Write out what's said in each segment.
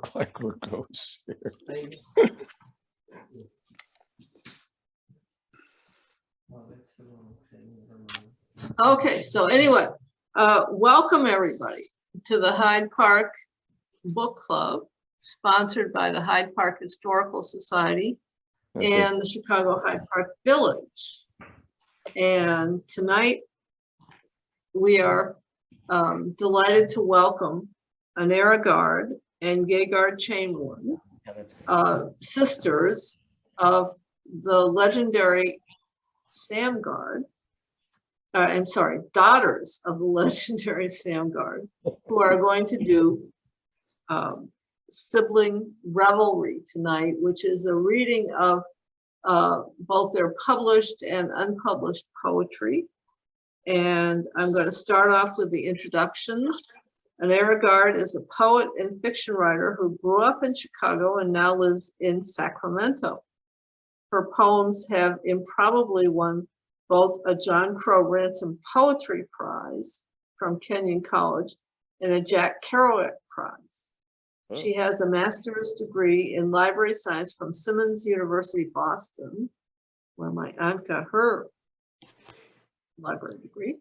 look like we're ghosts here. Okay, so anyway, welcome everybody to the Hyde Park Book Club, sponsored by the Hyde Park Historical Society and the Chicago Hyde Park Village. And tonight we are delighted to welcome Anara Guard and Gay Guard-Chamberlin, sisters of the legendary Sam Guard. I'm sorry, daughters of the legendary Sam Guard, who are going to do Sibling Revelry tonight, which is a reading of both their published and unpublished poetry. And I'm going to start off with the introductions. Anara Guard is a poet and fiction writer who grew up in Chicago and now lives in Sacramento. Her poems have improbably won both a John Crowe Ransom Poetry Prize from Kenyon College and a Jack Kerouac Prize. Oh. She has a master's degree in library science from Simmons University, Boston, where my aunt got her library degree.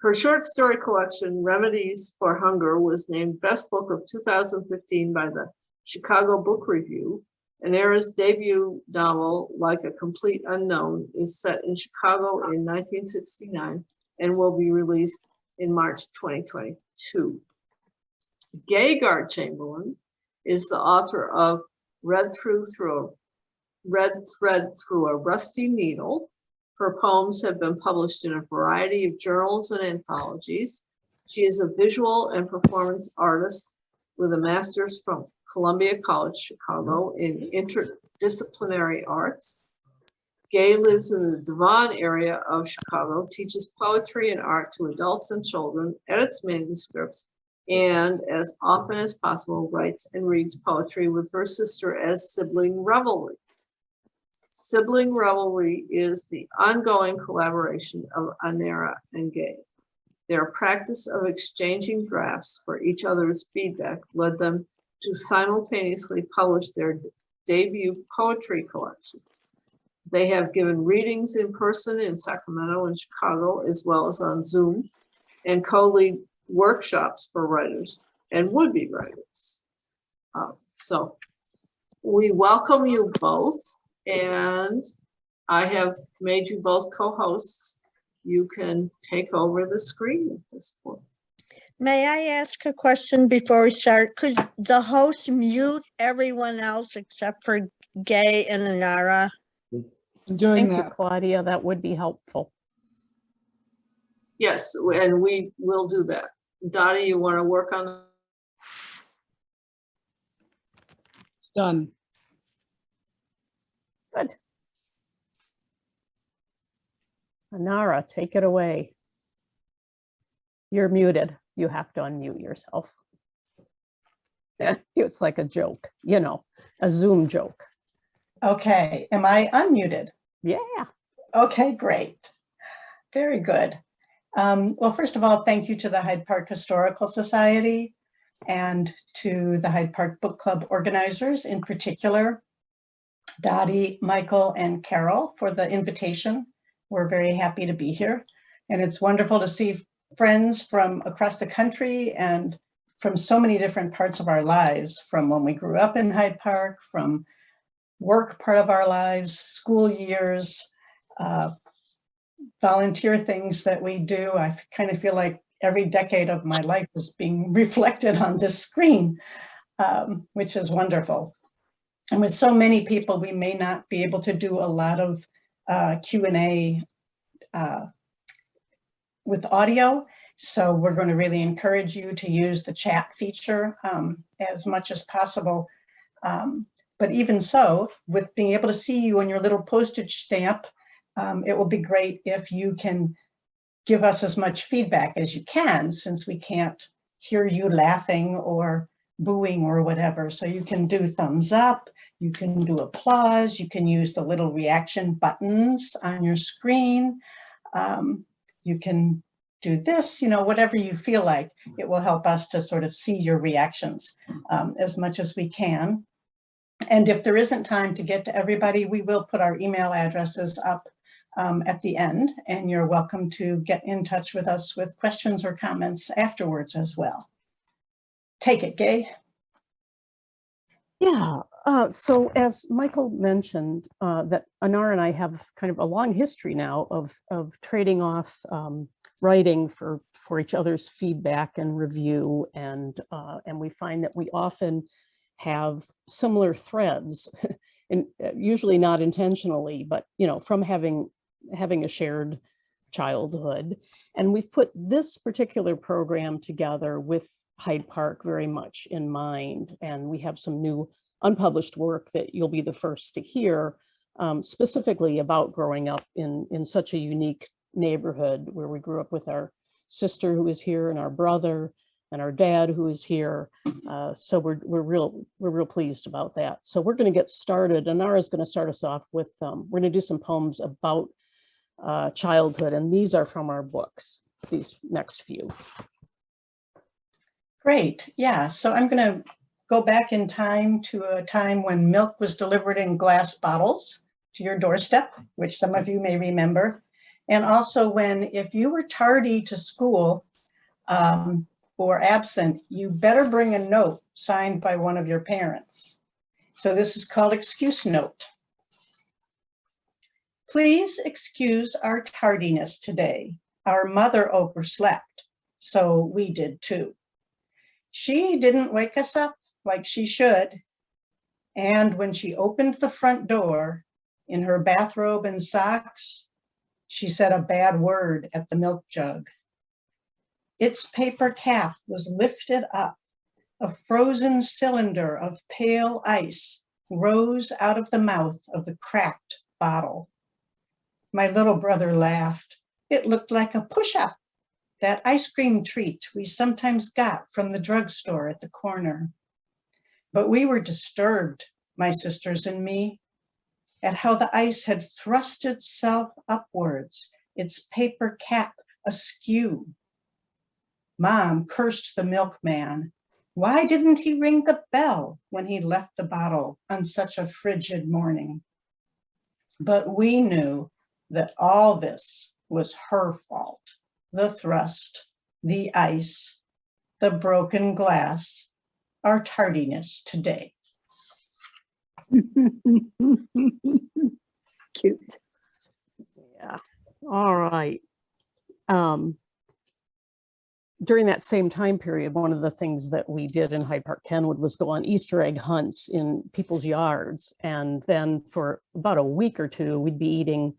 Her short story collection, Remedies for Hunger, was named Best Book of 2015 by the Chicago Book Review. Anara's debut novel, Like a Complete Unknown, is set in Chicago in 1969 and will be released in March 2022. Gay Guard-Chamberlin is the author of Red Thread Through a Rusty Needle. Her poems have been published in a variety of journals and anthologies. She is a visual and performance artist with a master's from Columbia College, Chicago in Interdisciplinary Arts. Gay lives in the Devon area of Chicago, teaches poetry and art to adults and children, edits manuscripts, and as often as possible writes and reads poetry with her sister as Sibling Revelry. Sibling Revelry is the ongoing collaboration of Anara and Gay. Their practice of exchanging drafts for each other's feedback led them to simultaneously publish their debut poetry collections. They have given readings in person in Sacramento and Chicago, as well as on Zoom, and co-lead workshops for writers and would-be writers. So we welcome you both, and I have made you both co-hosts. You can take over the screen at this point. May I ask a question before we start? Could the host mute everyone else except for Gay and Anara? Thank you, Claudia. That would be helpful. Yes, and we will do that. Dottie, you want to work on it? It's done. Good. Anara, take it away. You're muted. You have to unmute yourself. It's like a joke, you know, a Zoom joke. Okay, am I unmuted? Yeah. Okay, great. Very good. Well, first of all, thank you to the Hyde Park Historical Society and to the Hyde Park Book Club organizers, in particular, Dottie, Michael, and Carol, for the invitation. We're very happy to be here. And it's wonderful to see friends from across the country and from so many different parts of our lives, from when we grew up in Hyde Park, from work part of our lives, school years, volunteer things that we do. I kind of feel like every decade of my life is being reflected on this screen, which is wonderful. And with so many people, we may not be able to do a lot of Q&A with audio. So we're going to really encourage you to use the chat feature as much as possible. But even so, with being able to see you on your little postage stamp, it will be great if you can give us as much feedback as you can, since we can't hear you laughing or booing or whatever. So you can do thumbs up, you can do applause, you can use the little reaction buttons on your screen. You can do this, you know, whatever you feel like. It will help us to sort of see your reactions as much as we can. And if there isn't time to get to everybody, we will put our email addresses up at the end, and you're welcome to get in touch with us with questions or comments afterwards as well. Take it, Gay. Yeah, so as Michael mentioned, that Anara and I have kind of a long history now of trading off writing for each other's feedback and review, and we find that we often have similar threads, and usually not intentionally, but you know, from having a shared childhood. And we've put this particular program together with Hyde Park very much in mind. And we have some new unpublished work that you'll be the first to hear, specifically about growing up in such a unique neighborhood where we grew up with our sister who is here and our brother and our dad who is here. So we're real pleased about that. So we're going to get started. Anara is going to start us off with, we're going to do some poems about childhood, and these are from our books, these next few. Great, yeah, so I'm gonna go back in time to a time when milk was delivered in glass bottles to your doorstep, which some of you may remember. And also when, if you were tardy to school or absent, you better bring a note signed by one of your parents. So this is called excuse note. Please excuse our tardiness today. Our mother overslept, so we did too. She didn't wake us up like she should. And when she opened the front door in her bathrobe and socks, she said a bad word at the milk jug. Its paper cap was lifted up. A frozen cylinder of pale ice rose out of the mouth of the cracked bottle. My little brother laughed. It looked like a push-up, that ice cream treat we sometimes got from the drugstore at the corner. But we were disturbed, my sisters and me, at how the ice had thrust itself upwards, its paper cap askew. Mom cursed the milkman. Why didn't he ring the bell when he left the bottle on such a frigid morning? But we knew that all this was her fault. The thrust, the ice, the broken glass, our tardiness today. Cute. Yeah. All right. During that same time period, one of the things that we did in Hyde Park Kenwood was go on Easter egg hunts in people's yards. And then for about a week or two, we'd be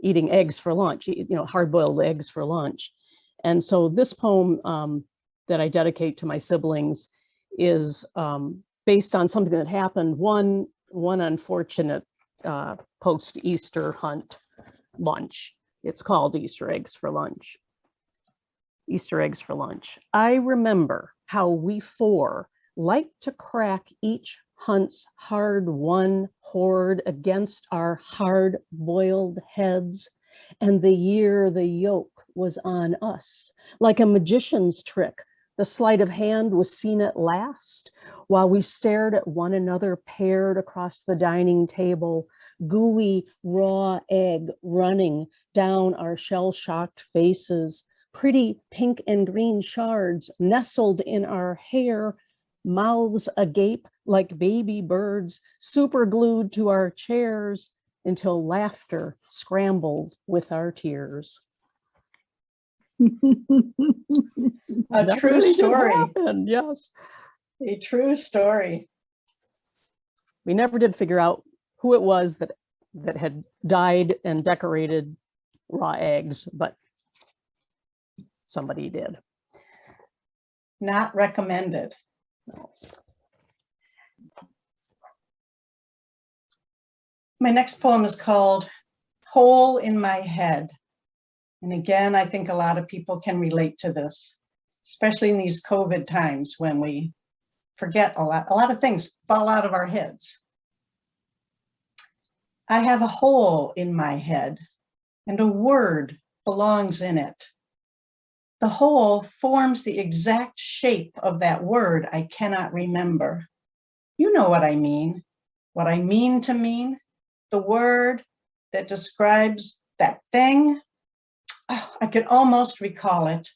eating eggs for lunch, you know, hard-boiled eggs for lunch. And so this poem that I dedicate to my siblings is based on something that happened one unfortunate post-Easter hunt lunch. It's called Easter Eggs for Lunch. Easter eggs for lunch. I remember how we four liked to crack each hunt's hard-won hoard against our hard-boiled heads, and the year the yoke was on us. Like a magician's trick, the sleight of hand was seen at last, while we stared at one another paired across the dining table, gooey raw egg running down our shell-shocked faces, pretty pink and green shards nestled in our hair, mouths agape like baby birds, super glued to our chairs until laughter scrambled with our tears. A That true really did story. happen, yes. A true story. We never did figure out who it was that had dyed and decorated raw eggs, but somebody did. Not recommended. No. My next poem is called Hole in My Head. And again, I think a lot of people can relate to this, especially in these COVID times when we forget a lot of things fall out of our heads. I have a hole in my head, and a word belongs in it. The whole forms the exact shape of that word I cannot remember. You know what I mean to mean, the word that describes that thing. Oh, I can almost recall it.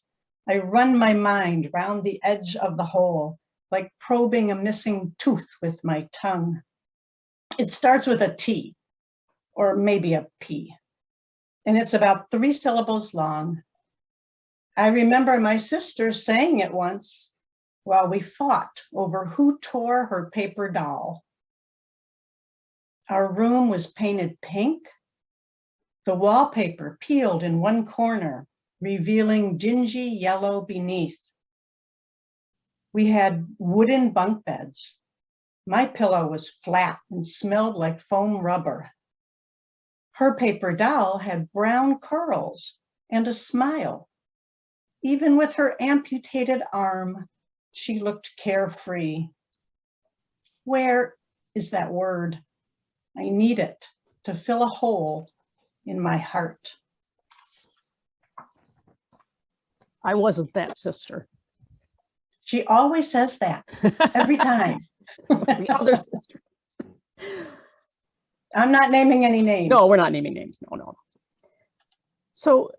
I run my mind round the edge of the hole, like probing a missing tooth with my tongue. It starts with a T, or maybe a P, and it's about 3 syllables long. I remember my sister saying it once while we fought over who tore her paper doll. Our room was painted pink. The wallpaper peeled in one corner, revealing dingy yellow beneath. We had wooden bunk beds. My pillow was flat and smelled like foam rubber. Her paper doll had brown curls and a smile. Even with her amputated arm, she looked carefree. Where is that word? I need it to fill a hole in my heart. I wasn't that sister. She always says that every time. The other sister. I'm not naming any names. No, we're not naming names. No. So,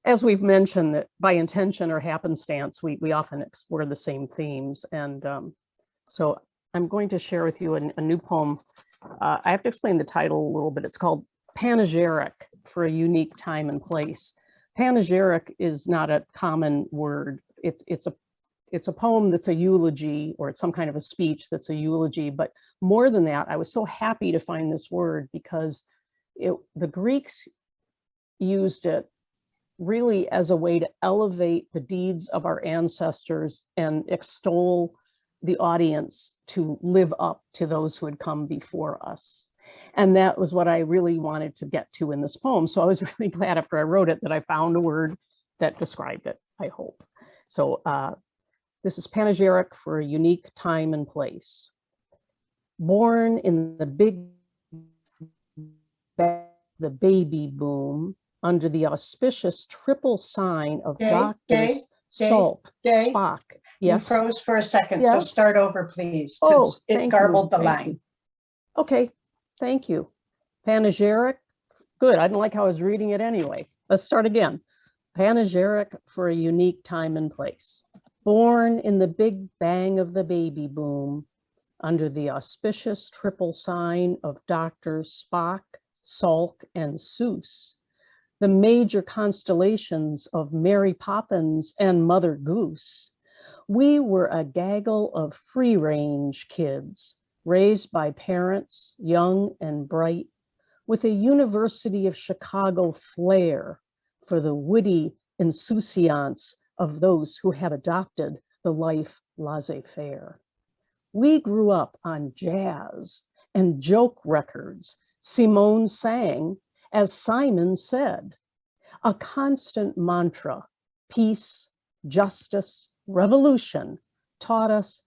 as we've mentioned, that by intention or happenstance, we often explore the same themes. And so I'm going to share with you a new poem. I have to explain the title a little bit. It's called Panegyric for a Unique Time and Place. Panegyric is not a common word. It's a poem that's a eulogy, or it's some kind of a speech that's a eulogy. But more than that, I was so happy to find this word because the Greeks used it really as a way to elevate the deeds of our ancestors and extol the audience to live up to those who had come before us. And that was what I really wanted to get to in this poem. So I was really glad after I wrote it that I found a word that described it, I hope. So this is Panegyric for a Unique Time and Place. Born in the big the baby boom, under the auspicious triple sign of Doctors Salk, Spock. You Yes. froze for a second, so Yes. start over, please, Oh, because it thank garbled you, the thank line. you. Okay, thank you. Panegyric. Good. I didn't like how I was reading it anyway. Let's start again. Panegyric for a unique time and place. Born in the big bang of the baby boom, under the auspicious triple sign of Doctors Spock, Salk, and Seuss, the major constellations of Mary Poppins and Mother Goose, we were a gaggle of free-range kids raised by parents young and bright, with a University of Chicago flair for the witty insouciance of those who have adopted the life laissez-faire. We grew up on jazz and joke records. Simone sang, as Simon said, a constant mantra, peace, justice, revolution, taught us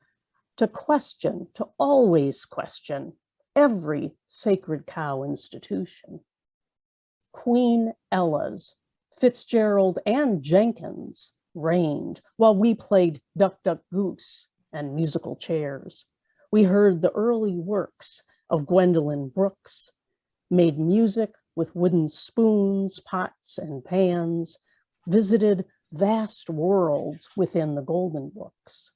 to question, to always question every sacred cow institution. Queen Ella's, Fitzgerald, and Jenkins reigned while we played Duck, Duck, Goose and musical chairs. We heard the early works of Gwendolyn Brooks, made music with wooden spoons, pots, and pans, visited vast worlds within the golden books.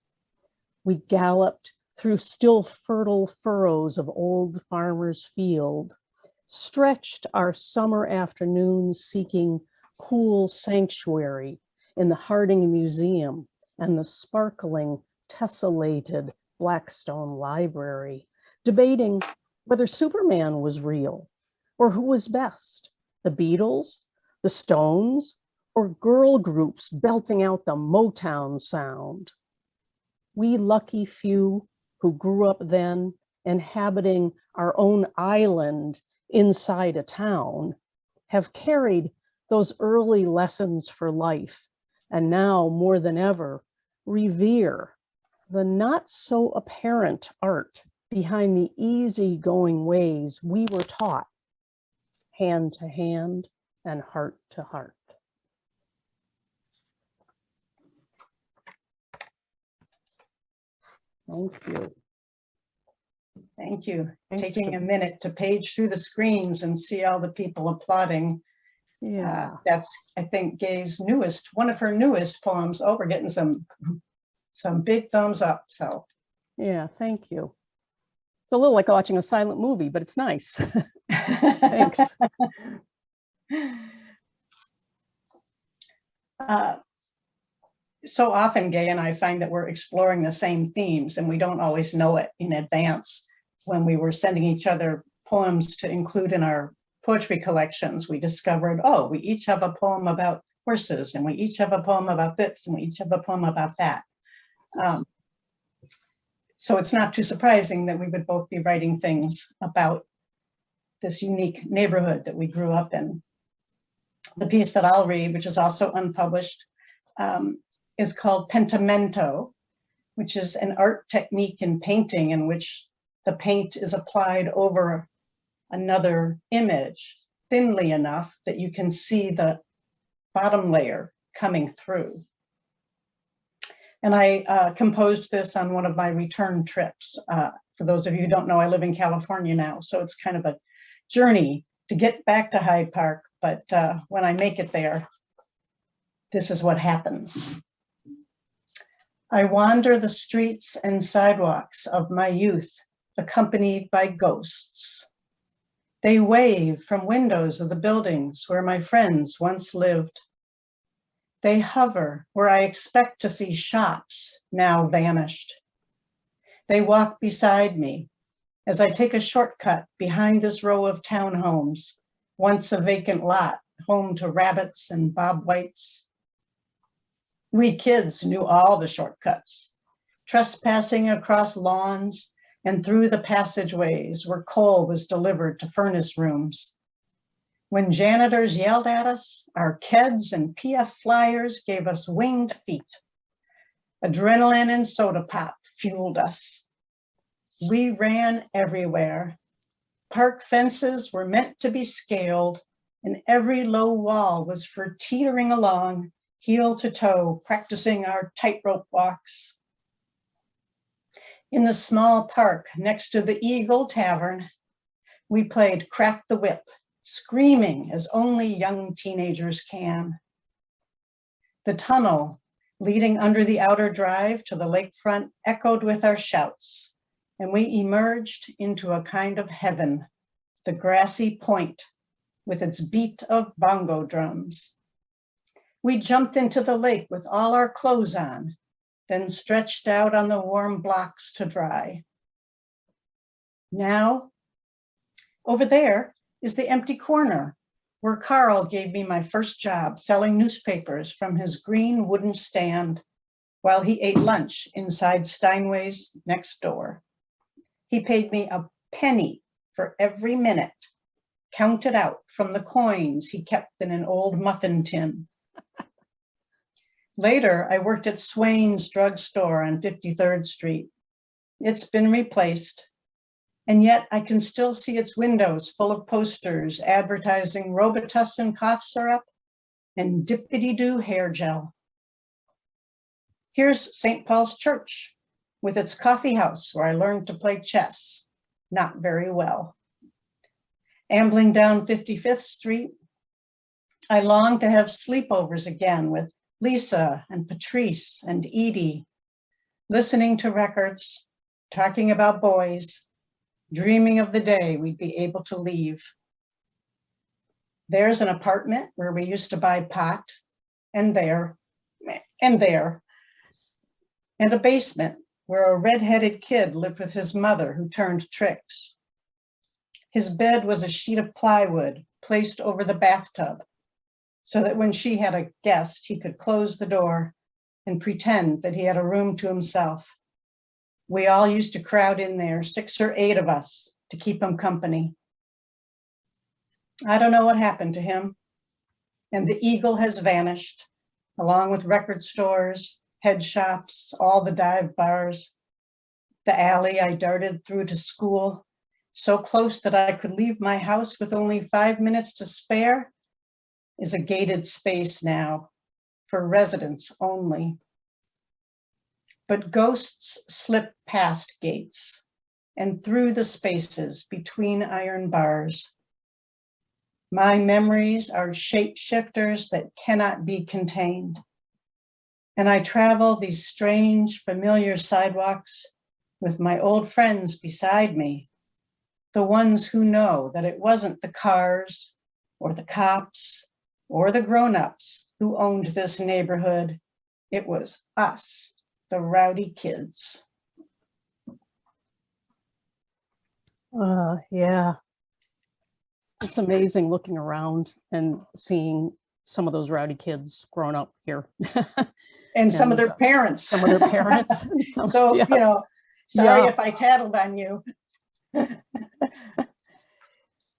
We galloped through still fertile furrows of old farmer's field, stretched our summer afternoons seeking cool sanctuary in the Harding Museum and the sparkling tessellated Blackstone Library, debating whether Superman was real or who was best, the Beatles, the Stones, or girl groups belting out the Motown sound. We lucky few who grew up then inhabiting our own island inside a town have carried those early lessons for life, and now more than ever revere the not so apparent art behind the easygoing ways we were taught, hand to hand and heart to heart. Thank you. Thank you. Thanks Taking for- a minute to page through the screens and see all the people applauding. Yeah, That's, I think, Gay's one of her newest poems. Oh, we're getting some big thumbs up, so. yeah, thank you. It's a little like watching a silent movie, but it's nice. Thanks. So often, Gay and I find that we're exploring the same themes and we don't always know it in advance. When we were sending each other poems to include in our poetry collections, we discovered, oh, we each have a poem about horses, and we each have a poem about this, and we each have a poem about that. So it's not too surprising that we would both be writing things about this unique neighborhood that we grew up in. The piece that I'll read, which is also unpublished, is called Pentimento, which is an art technique in painting in which the paint is applied over another image thinly enough that you can see the bottom layer coming through. And I composed this on one of my return trips. For those of you who don't know, I live in California now, so it's kind of a journey to get back to Hyde Park. But when I make it there, this is what happens. I wander the streets and sidewalks of my youth, accompanied by ghosts. They wave from windows of the buildings where my friends once lived. They hover where I expect to see shops now vanished. They walk beside me as I take a shortcut behind this row of townhomes, once a vacant lot, home to rabbits and bob whites. We kids knew all the shortcuts, trespassing across lawns and through the passageways where coal was delivered to furnace rooms. When janitors yelled at us, our KEDs and PF flyers gave us winged feet. Adrenaline and soda pop fueled us. We ran everywhere. Park fences were meant to be scaled, and every low wall was for teetering along, heel to toe, practicing our tightrope walks. In the small park next to the Eagle Tavern, we played Crack the Whip, screaming as only young teenagers can. The tunnel leading under the outer drive to the lakefront echoed with our shouts, and we emerged into a kind of heaven, the grassy point with its beat of bongo drums. We jumped into the lake with all our clothes on, then stretched out on the warm blocks to dry. Now, over there is the empty corner where Carl gave me my first job selling newspapers from his green wooden stand while he ate lunch inside Steinway's next door. He paid me a penny for every minute, counted out from the coins he kept in an old muffin tin. Later, I worked at Swain's drugstore on 53rd Street. It's been replaced, and yet I can still see its windows full of posters advertising Robitussin cough syrup and Dippity-Doo hair gel. Here's St. Paul's Church with its coffee house where I learned to play chess, not very well. Ambling down 55th Street, I long to have sleepovers again with Lisa and Patrice and Edie, listening to records, talking about boys, dreaming of the day we'd be able to leave. There's an apartment where we used to buy pot, and there, and a basement where a red-headed kid lived with his mother who turned tricks. His bed was a sheet of plywood placed over the bathtub, so that when she had a guest, he could close the door and pretend that he had a room to himself. We all used to crowd in there, 6 or 8 of us, to keep him company. I don't know what happened to him, and the Eagle has vanished, along with record stores, head shops, all the dive bars, the alley I darted through to school, so close that I could leave my house with only 5 minutes to spare, is a gated space now, for residents only. but ghosts slip past gates and through the spaces between iron bars. My memories are shapeshifters that cannot be contained. And I travel these strange, familiar sidewalks with my old friends beside me, the ones who know that it wasn't the cars or the cops or the grown-ups who owned this neighborhood. It was us, the rowdy kids. Yeah. It's amazing looking around and seeing some of those rowdy kids growing up here. And some of And, their parents. Some of their parents. So, yes. you know, sorry Yeah. if I tattled on you.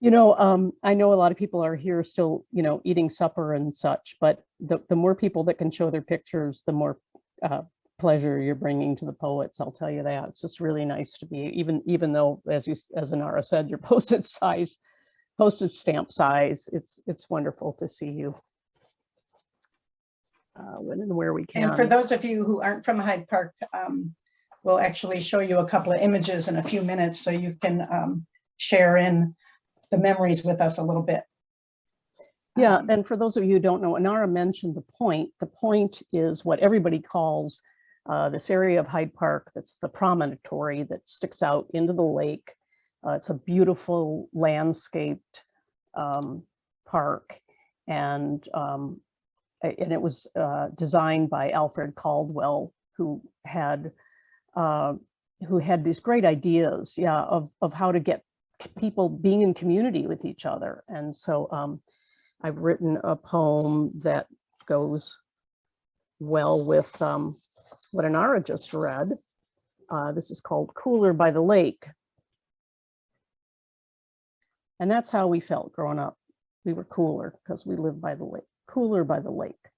You know, I know a lot of people are here still, you know, eating supper and such, but the more people that can show their pictures, the more pleasure you're bringing to the poets. I'll tell you that. It's just really nice to be, even though, as Anara said, your postage stamp size, it's wonderful to see you when and where we can. And for those of you who aren't from Hyde Park, we'll actually show you a couple of images in a few minutes so you can share in the memories with us a little bit. Yeah, and for those of you who don't know, Anara mentioned the point. The point is what everybody calls this area of Hyde Park that's the promontory that sticks out into the lake. It's a beautiful landscaped park, and it was designed by Alfred Caldwell, who had these great ideas, yeah, of how to get people being in community with each other. And so I've written a poem that goes well with what Anara just read. This is called Cooler by the Lake. And that's how we felt growing up. We were cooler because we lived by the lake, cooler by the lake.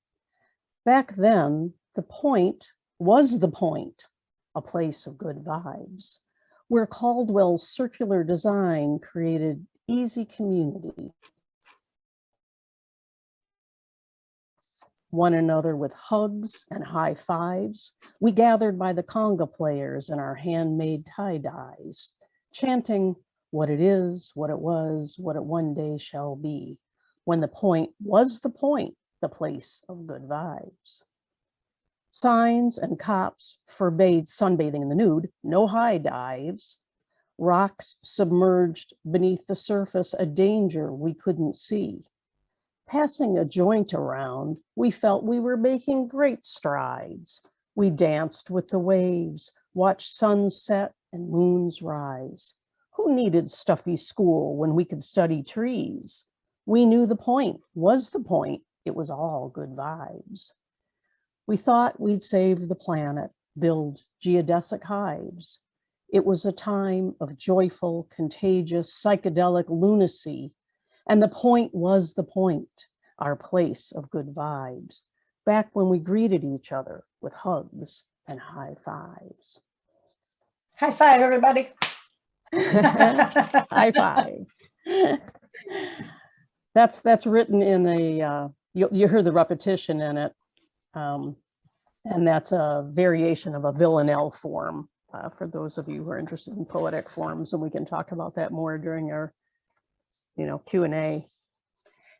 Back then, the point was the point, a place of good vibes, where Caldwell's circular design created easy community. One another with hugs and high fives. We gathered by the conga players in our handmade tie-dyes, chanting what it is, what it was, what it one day shall be, when the point was the point, the place of good vibes. Signs and cops forbade sunbathing in the nude, no high dives, rocks submerged beneath the surface, a danger we couldn't see. Passing a joint around, we felt we were making great strides. We danced with the waves, watched suns set and moons rise. Who needed stuffy school when we could study trees? We knew the point was the point. It was all good vibes. We thought we'd save the planet, build geodesic hives. It was a time of joyful, contagious, psychedelic lunacy. And the point was the point, our place of good vibes, back when we greeted each other with hugs and high fives. High five, everybody. High five. That's written in a, you hear the repetition in it, and that's a variation of a villanelle form for those of you who are interested in poetic forms, and we can talk about that more during our, Q&A.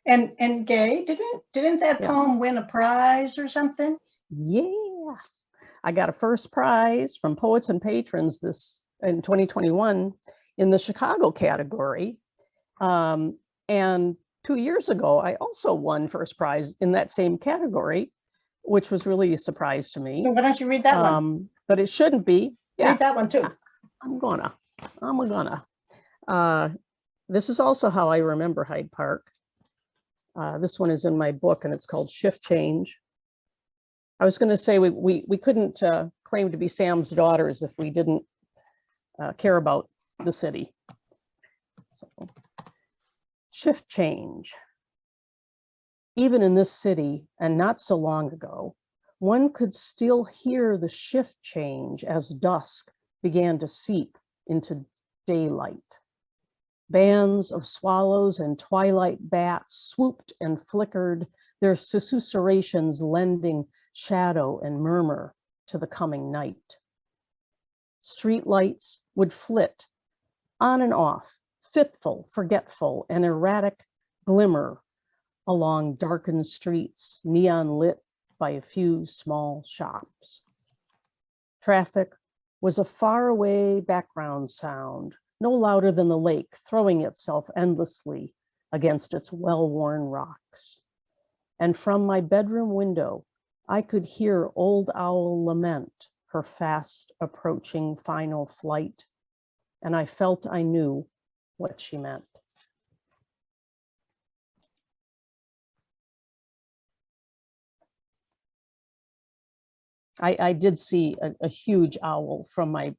And Gay, didn't that poem win a prize or something? Yeah, I got a first prize from Poets and Patrons in 2021 in the Chicago category. And 2 years ago, I also won first prize in that same category, which was really a surprise to me. So why don't you read that one? But it shouldn't be. Yeah, read that one too. I'm gonna. This is also how I remember Hyde Park. This one is in my book and it's called Shift Change. I was going to say we couldn't claim to be Sam's daughters if we didn't care about the city. So, shift change. Even in this city, and not so long ago, one could still hear the shift change as dusk began to seep into daylight. Bands of swallows and twilight bats swooped and flickered, their susurrations lending shadow and murmur to the coming night. Street lights would flit on and off, fitful, forgetful, an erratic glimmer along darkened streets, neon lit by a few small shops. Traffic was a faraway background sound, no louder than the lake throwing itself endlessly against its well-worn rocks. And from my bedroom window, I could hear Old Owl lament her fast approaching final flight, and I felt I knew what she meant. I did see a huge owl from my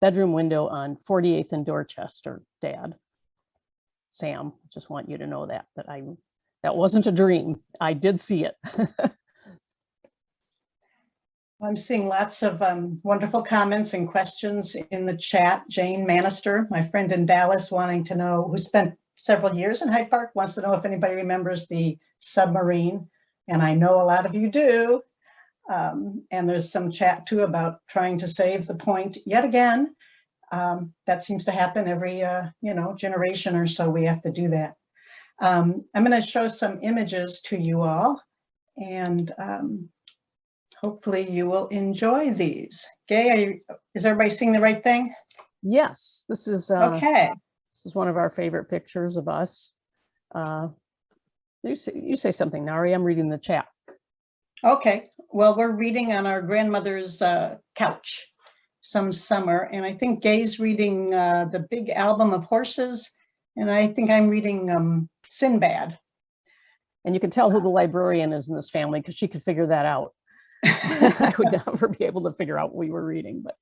bedroom window on 48th and Dorchester, Dad. Sam, just want you to know that that wasn't a dream. I did see it. I'm seeing lots of wonderful comments and questions in the chat. Jane Manister, my friend in Dallas, wanting to know, who spent several years in Hyde Park, wants to know if anybody remembers the submarine. And I know a lot of you do. And there's some chat too about trying to save the point yet again. That seems to happen every generation or so. We have to do that. I'm going to show some images to you all, and hopefully you will enjoy these. Gay, is everybody seeing the right thing? Yes, this is okay. This is one of our favorite pictures of us. You say something, Nari. I'm reading the chat. Okay, well, we're reading on our grandmother's couch some summer, and I think Gay's reading the Big Album of Horses, and I think I'm reading Sinbad. And you can tell who the librarian is in this family because she could figure that out. I would never be able to figure out what we were reading, but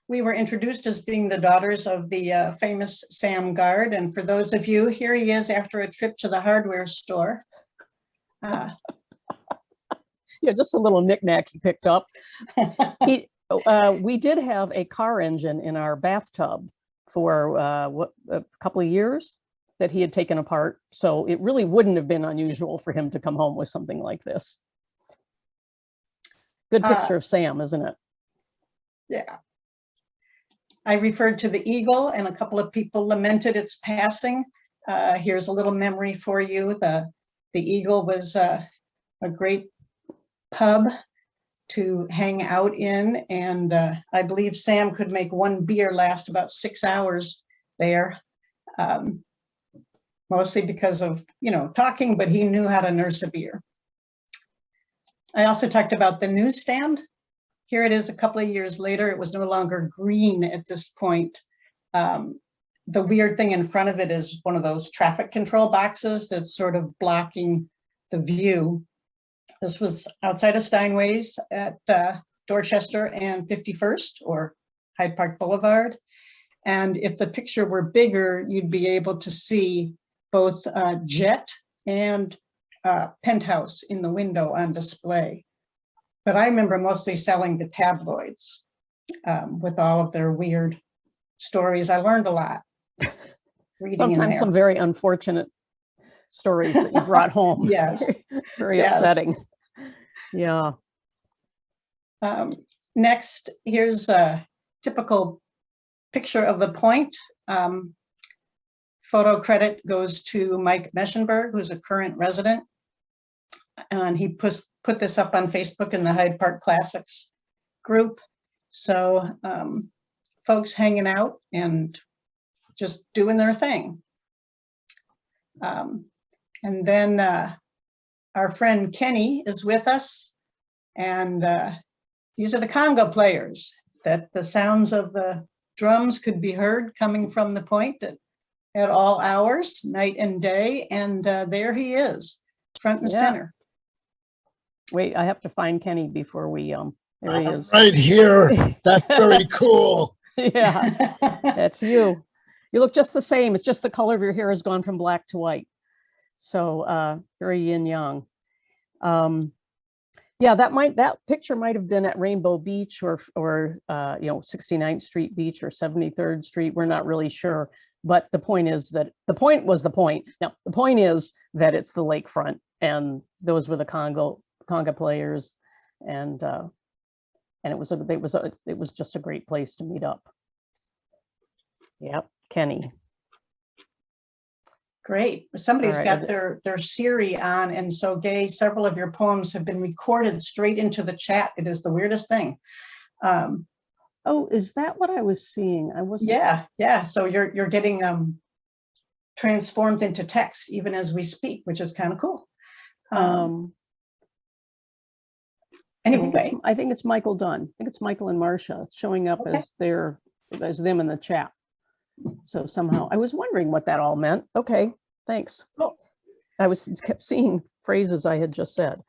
we were introduced as being the daughters of the famous Sam Guard, and for those of you, here he is after a trip to the hardware store. Yeah, just a little knickknack he picked up. We did have a car engine in our bathtub for a couple of years that he had taken apart. So it really wouldn't have been unusual for him to come home with something like this. Good picture of Sam, isn't it? Yeah. I referred to the eagle, and a couple of people lamented its passing. Here's a little memory for you. The Eagle was a great pub to hang out in, and I believe Sam could make one beer last about 6 hours there, mostly because of talking, but he knew how to nurse a beer. I also talked about the newsstand. Here it is a couple of years later. It was no longer green at this point. The weird thing in front of it is one of those traffic control boxes that's sort of blocking the view. This was outside of Steinway's at Dorchester and 51st, or Hyde Park Boulevard. And if the picture were bigger, you'd be able to see both Jet and Penthouse in the window on display. But I remember mostly selling the tabloids with all of their weird stories. I learned a lot reading. Sometimes some very unfortunate stories that you brought home. Yes. Very yes. upsetting. Yeah. Next, here's a typical picture of the point. Photo credit goes to Mike Meschenberg, who's a current resident. And he put this up on Facebook in the Hyde Park Classics group. So folks hanging out and just doing their thing. And then our friend Kenny is with us. And these are the conga players, that the sounds of the drums could be heard coming from the point at all hours, night and day. And there he is, front and center. Wait, I have to find Kenny before we, there he is. Right here. That's very cool. Yeah, that's you. You look just the same. It's just the color of your hair has gone from black to white. So very yin yang. Yeah, that picture might have been at Rainbow Beach or 69th Street Beach or 73rd Street. We're not really sure. But the point is that the point was the point. Now, the point is that it's the lakefront, and those were the conga players, and it was just a great place to meet up. Yep, Kenny. Great. Somebody's All right. got their Siri on, and so Gay, several of your poems have been recorded straight into the chat. It is the weirdest thing. Oh, is that what I was seeing? I wasn't. Yeah. So you're getting transformed into text even as we speak, which is kind of cool. Anyway, I think it's Michael Dunn. I think it's Michael and Marcia. It's showing up Okay. as them in the chat. So somehow I was wondering what that all meant. Okay, thanks. Cool. I kept seeing phrases I had just said.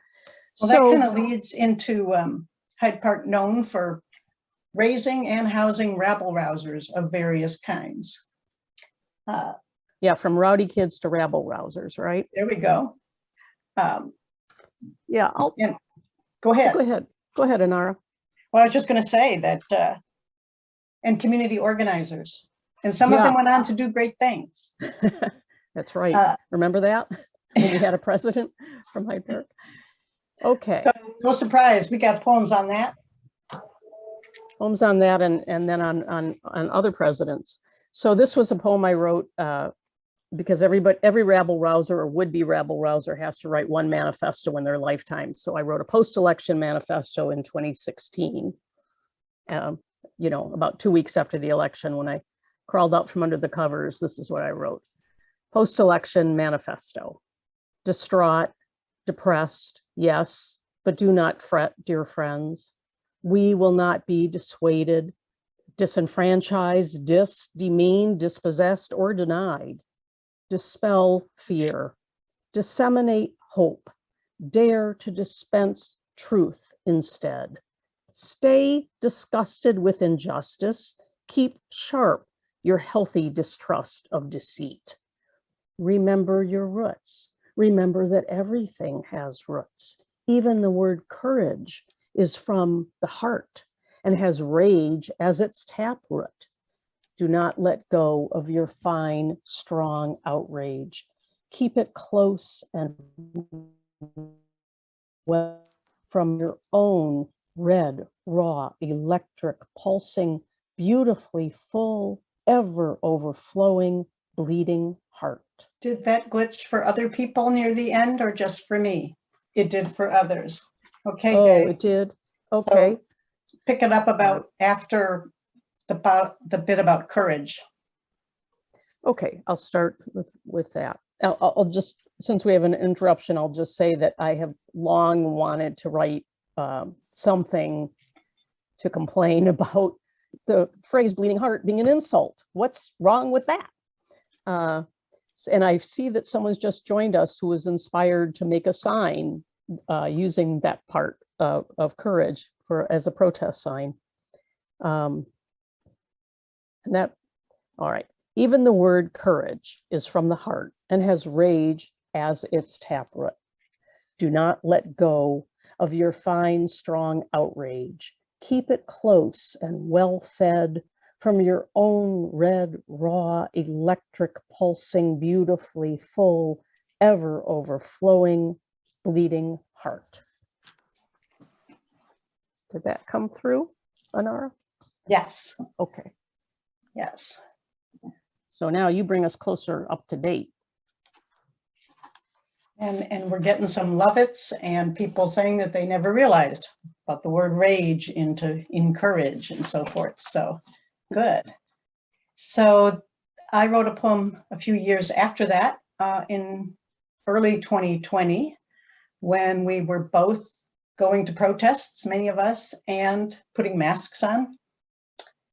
Well, that kind of leads into Hyde Park, known for raising and housing rabble-rousers of various kinds. Yeah, from rowdy kids to rabble-rousers, right? There we go. Yeah, Go ahead. Go ahead, Anara. Well, I was just going to say that, and community organizers, and some of them went on to do great things. That's right. Remember that? When we had a president from Hyde Park. Okay. So no surprise, we got poems on that. Poems on that, and then on other presidents. So this was a poem I wrote because every rabble rouser or would-be rabble rouser has to write one manifesto in their lifetime. So I wrote a post-election manifesto in 2016. About 2 weeks after the election, when I crawled out from under the covers, this is what I wrote. Post-election manifesto. Distraught, depressed, yes, but do not fret, dear friends. We will not be dissuaded, disenfranchised, demeaned, dispossessed, or denied. Dispel fear, disseminate hope, dare to dispense truth instead. Stay disgusted with injustice, keep sharp your healthy distrust of deceit. Remember your roots. Remember that everything has roots. Even the word courage is from the heart and has rage as its taproot. Do not let go of your fine, strong outrage. Keep it close and well from your own red, raw, electric, pulsing, beautifully full, ever overflowing, bleeding heart. Did that glitch for other people near the end or just for me? It did for others. Okay, Oh, Gay. it did? Okay. So pick it up about after the bit about courage. Okay, I'll start with that. I'll just, since we have an interruption, I'll just say that I have long wanted to write something to complain about the phrase bleeding heart being an insult. What's wrong with that? And I see that someone's just joined us who was inspired to make a sign using that part of courage as a protest sign. All right. Even the word courage is from the heart and has rage as its taproot. Do not let go of your fine, strong outrage. Keep it close and well-fed from your own red, raw, electric, pulsing, beautifully full, ever overflowing, bleeding heart. Did that come through, Anara? Yes. Okay. Yes. So now you bring us closer up to date. And we're getting some love-its and people saying that they never realized about the word rage in courage and so forth. So good. So I wrote a poem a few years after that in early 2020 when we were both going to protests, many of us, and putting masks on.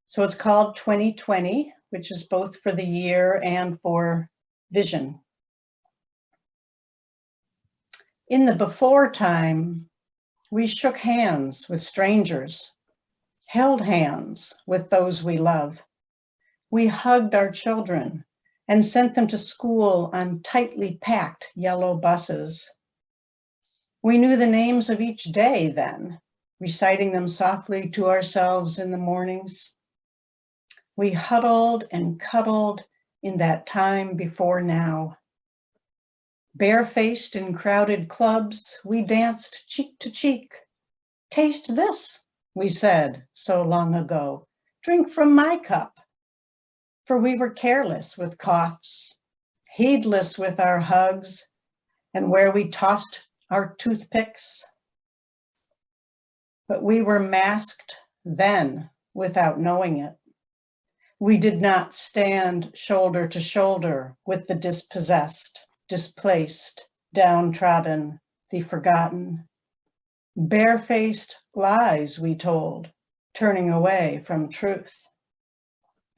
So it's called 2020, which is both for the year and for vision. In the before time, we shook hands with strangers, held hands with those we love. We hugged our children and sent them to school on tightly packed yellow buses. We knew the names of each day then, reciting them softly to ourselves in the mornings. We huddled and cuddled in that time before now. Barefaced in crowded clubs, we danced cheek to cheek, Taste this, we said so long ago. Drink from my cup. For we were careless with coughs, heedless with our hugs, and where we tossed our toothpicks. But we were masked then without knowing it. We did not stand shoulder to shoulder with the dispossessed, displaced, downtrodden, the forgotten. Barefaced lies we told, turning away from truth.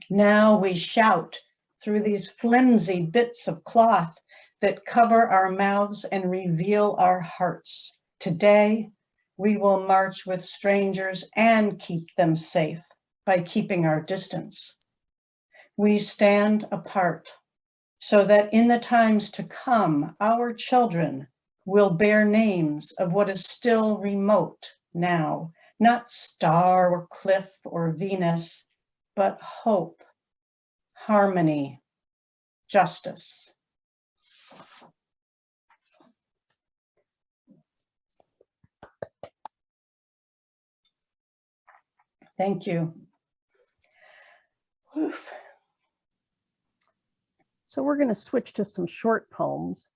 Now we shout through these flimsy bits of cloth that cover our mouths and reveal our hearts. Today, we will march with strangers and keep them safe by keeping our distance. We stand apart so that in the times to come, our children will bear names of what is still remote now, not star or cliff or Venus, but hope, harmony, justice. Thank you. Oof. So we're going to switch to some short poems.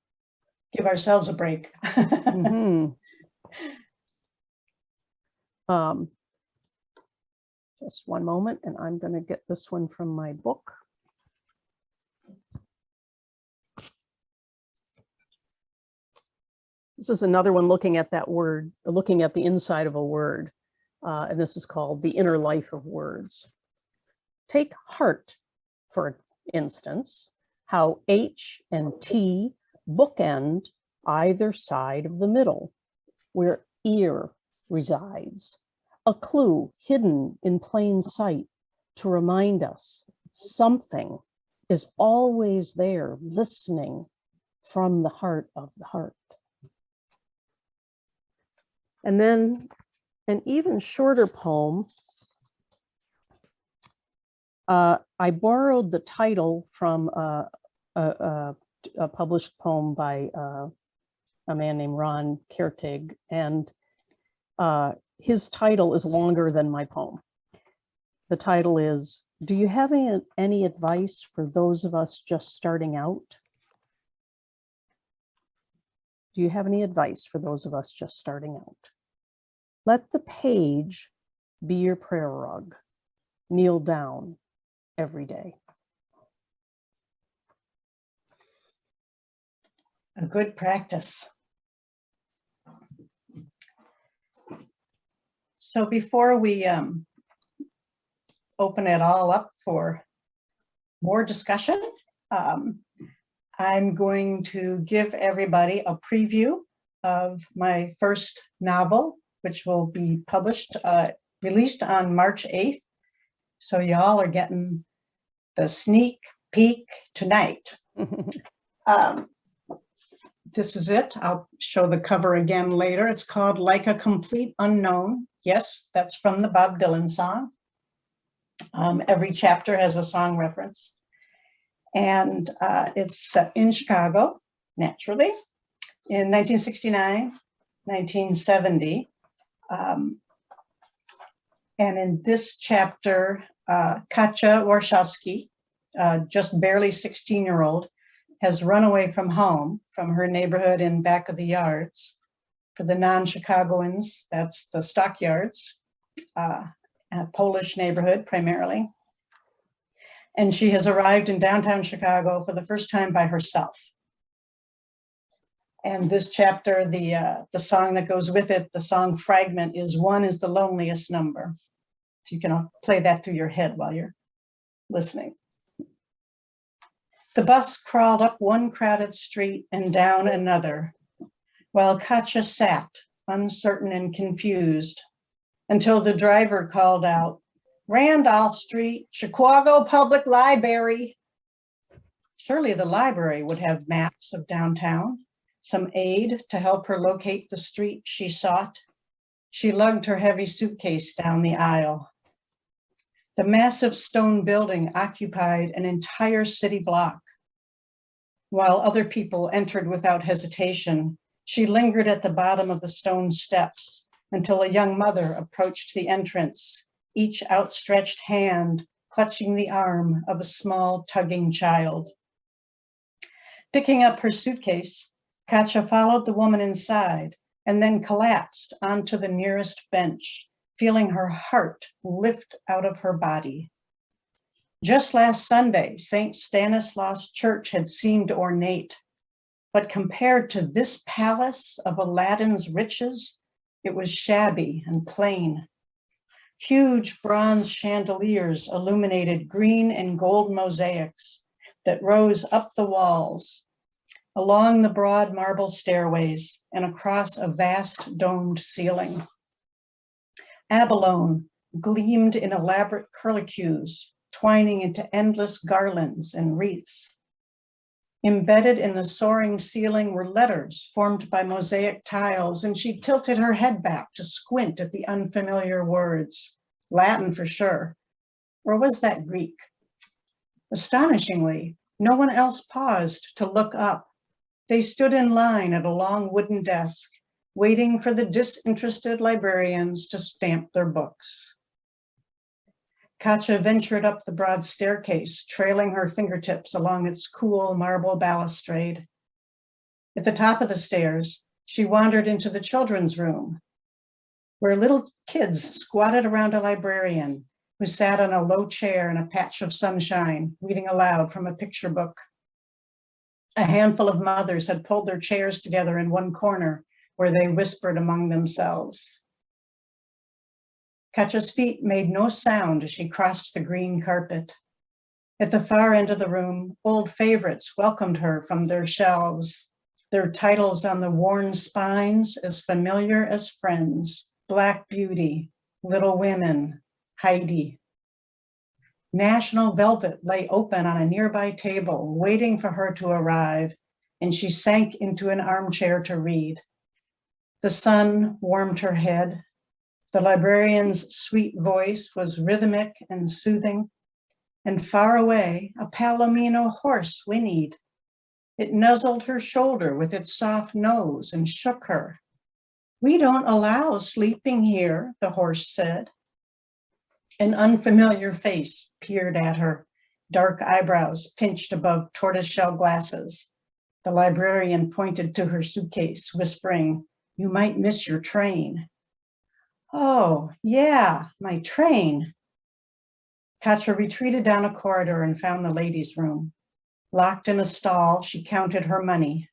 Give ourselves a break. Mhm. Just one moment, and I'm going to get this one from my book. This is another one looking at that word, looking at the inside of a word. And this is called The Inner Life of Words. Take heart, for instance, how H and T bookend either side of the middle, where ear resides, a clue hidden in plain sight to remind us something is always there, listening from the heart of the heart. And then an even shorter poem. I borrowed the title from a published poem by a man named Ron Kertig, and his title is longer than my poem. The title is, "Do you have any advice for those of us just starting out?" Do you have any advice for those of us just starting out? Let the page be your prayer rug. Kneel down every day. A good practice. So before we open it all up for more discussion, I'm going to give everybody a preview of my first novel, which will be published, released on March 8th. So y'all are getting the sneak peek tonight. This is it. I'll show the cover again later. It's called Like a Complete Unknown. Yes, that's from the Bob Dylan song. Every chapter has a song reference. And it's set in Chicago, naturally, in 1969, 1970. And in this chapter, Katja Warshawski, just barely 16-year-old, has run away from home, from her neighborhood in back of the yards. For the non-Chicagoans, that's the stockyards, a Polish neighborhood primarily. And she has arrived in downtown Chicago for the first time by herself. And this chapter, the song that goes with it, the song fragment is "One is the Loneliest Number." So you can play that through your head while you're listening. The bus crawled up one crowded street and down another, while Katja sat, uncertain and confused, until the driver called out, "Randolph Street, Chicago Public Library." Surely the library would have maps of downtown, some aid to help her locate the street she sought. She lugged her heavy suitcase down the aisle. The massive stone building occupied an entire city block. While other people entered without hesitation, she lingered at the bottom of the stone steps, until a young mother approached the entrance, each outstretched hand clutching the arm of a small tugging child. Picking up her suitcase, Katja followed the woman inside and then collapsed onto the nearest bench, feeling her heart lift out of her body. Just last Sunday, St. Stanislaus Church had seemed ornate, but compared to this palace of Aladdin's riches, it was shabby and plain. Huge bronze chandeliers illuminated green and gold mosaics that rose up the walls, along the broad marble stairways, and across a vast domed ceiling. Abalone gleamed in elaborate curlicues, twining into endless garlands and wreaths. Embedded in the soaring ceiling were letters formed by mosaic tiles, and she tilted her head back to squint at the unfamiliar words. Latin for sure. Or was that Greek? Astonishingly, no one else paused to look up. They stood in line at a long wooden desk, waiting for the disinterested librarians to stamp their books. Katja ventured up the broad staircase, trailing her fingertips along its cool marble balustrade. At the top of the stairs, she wandered into the children's room, where little kids squatted around a librarian who sat on a low chair in a patch of sunshine, reading aloud from a picture book. A handful of mothers had pulled their chairs together in one corner, where they whispered among themselves. Katja's feet made no sound as she crossed the green carpet. At the far end of the room, old favorites welcomed her from their shelves, their titles on the worn spines as familiar as friends: Black Beauty, Little Women, Heidi. National Velvet lay open on a nearby table, waiting for her to arrive, and she sank into an armchair to read. The sun warmed her head. The librarian's sweet voice was rhythmic and soothing, and far away, a palomino horse whinnied. It nuzzled her shoulder with its soft nose and shook her. "We don't allow sleeping here," the horse said. An unfamiliar face peered at her, dark eyebrows pinched above tortoiseshell glasses. The librarian pointed to her suitcase, whispering, "You might miss your train." "Oh, yeah, my train." Katja retreated down a corridor and found the ladies' room. Locked in a stall, she counted her money.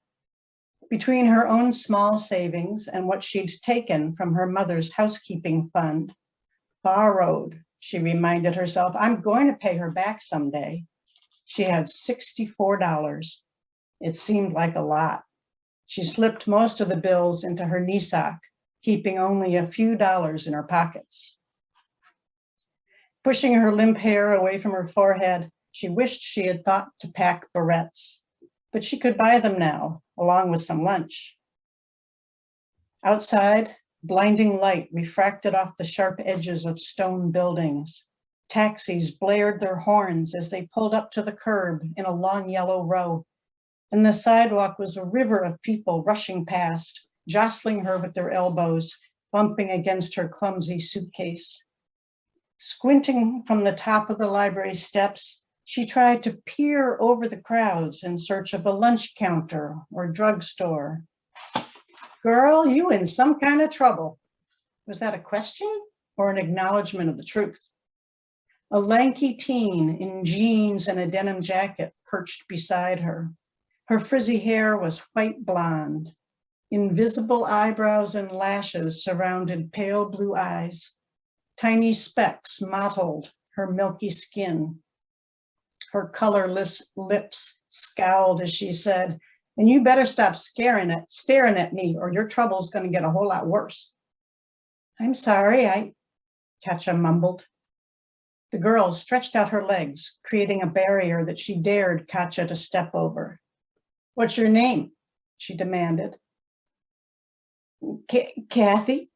Between her own small savings and what she'd taken from her mother's housekeeping fund, borrowed, she reminded herself, I'm going to pay her back someday. She had $64. It seemed like a lot. She slipped most of the bills into her knee sock, keeping only a few dollars in her pockets. Pushing her limp hair away from her forehead, she wished she had thought to pack barrettes, but she could buy them now, along with some lunch. Outside, blinding light refracted off the sharp edges of stone buildings. Taxis blared their horns as they pulled up to the curb in a long yellow row, and the sidewalk was a river of people rushing past, jostling her with their elbows, bumping against her clumsy suitcase. Squinting from the top of the library steps, she tried to peer over the crowds in search of a lunch counter or drugstore. "Girl, you in some kind of trouble." Was that a question or an acknowledgement of the truth? A lanky teen in jeans and a denim jacket perched beside her. Her frizzy hair was white blonde. Invisible eyebrows and lashes surrounded pale blue eyes. Tiny specks mottled her milky skin. Her colorless lips scowled as she said, "And you better stop staring at me or your trouble's going to get a whole lot worse." "I'm sorry, Katja mumbled. The girl stretched out her legs, creating a barrier that she dared Katja to step over. "What's your name?" she demanded. Kathy."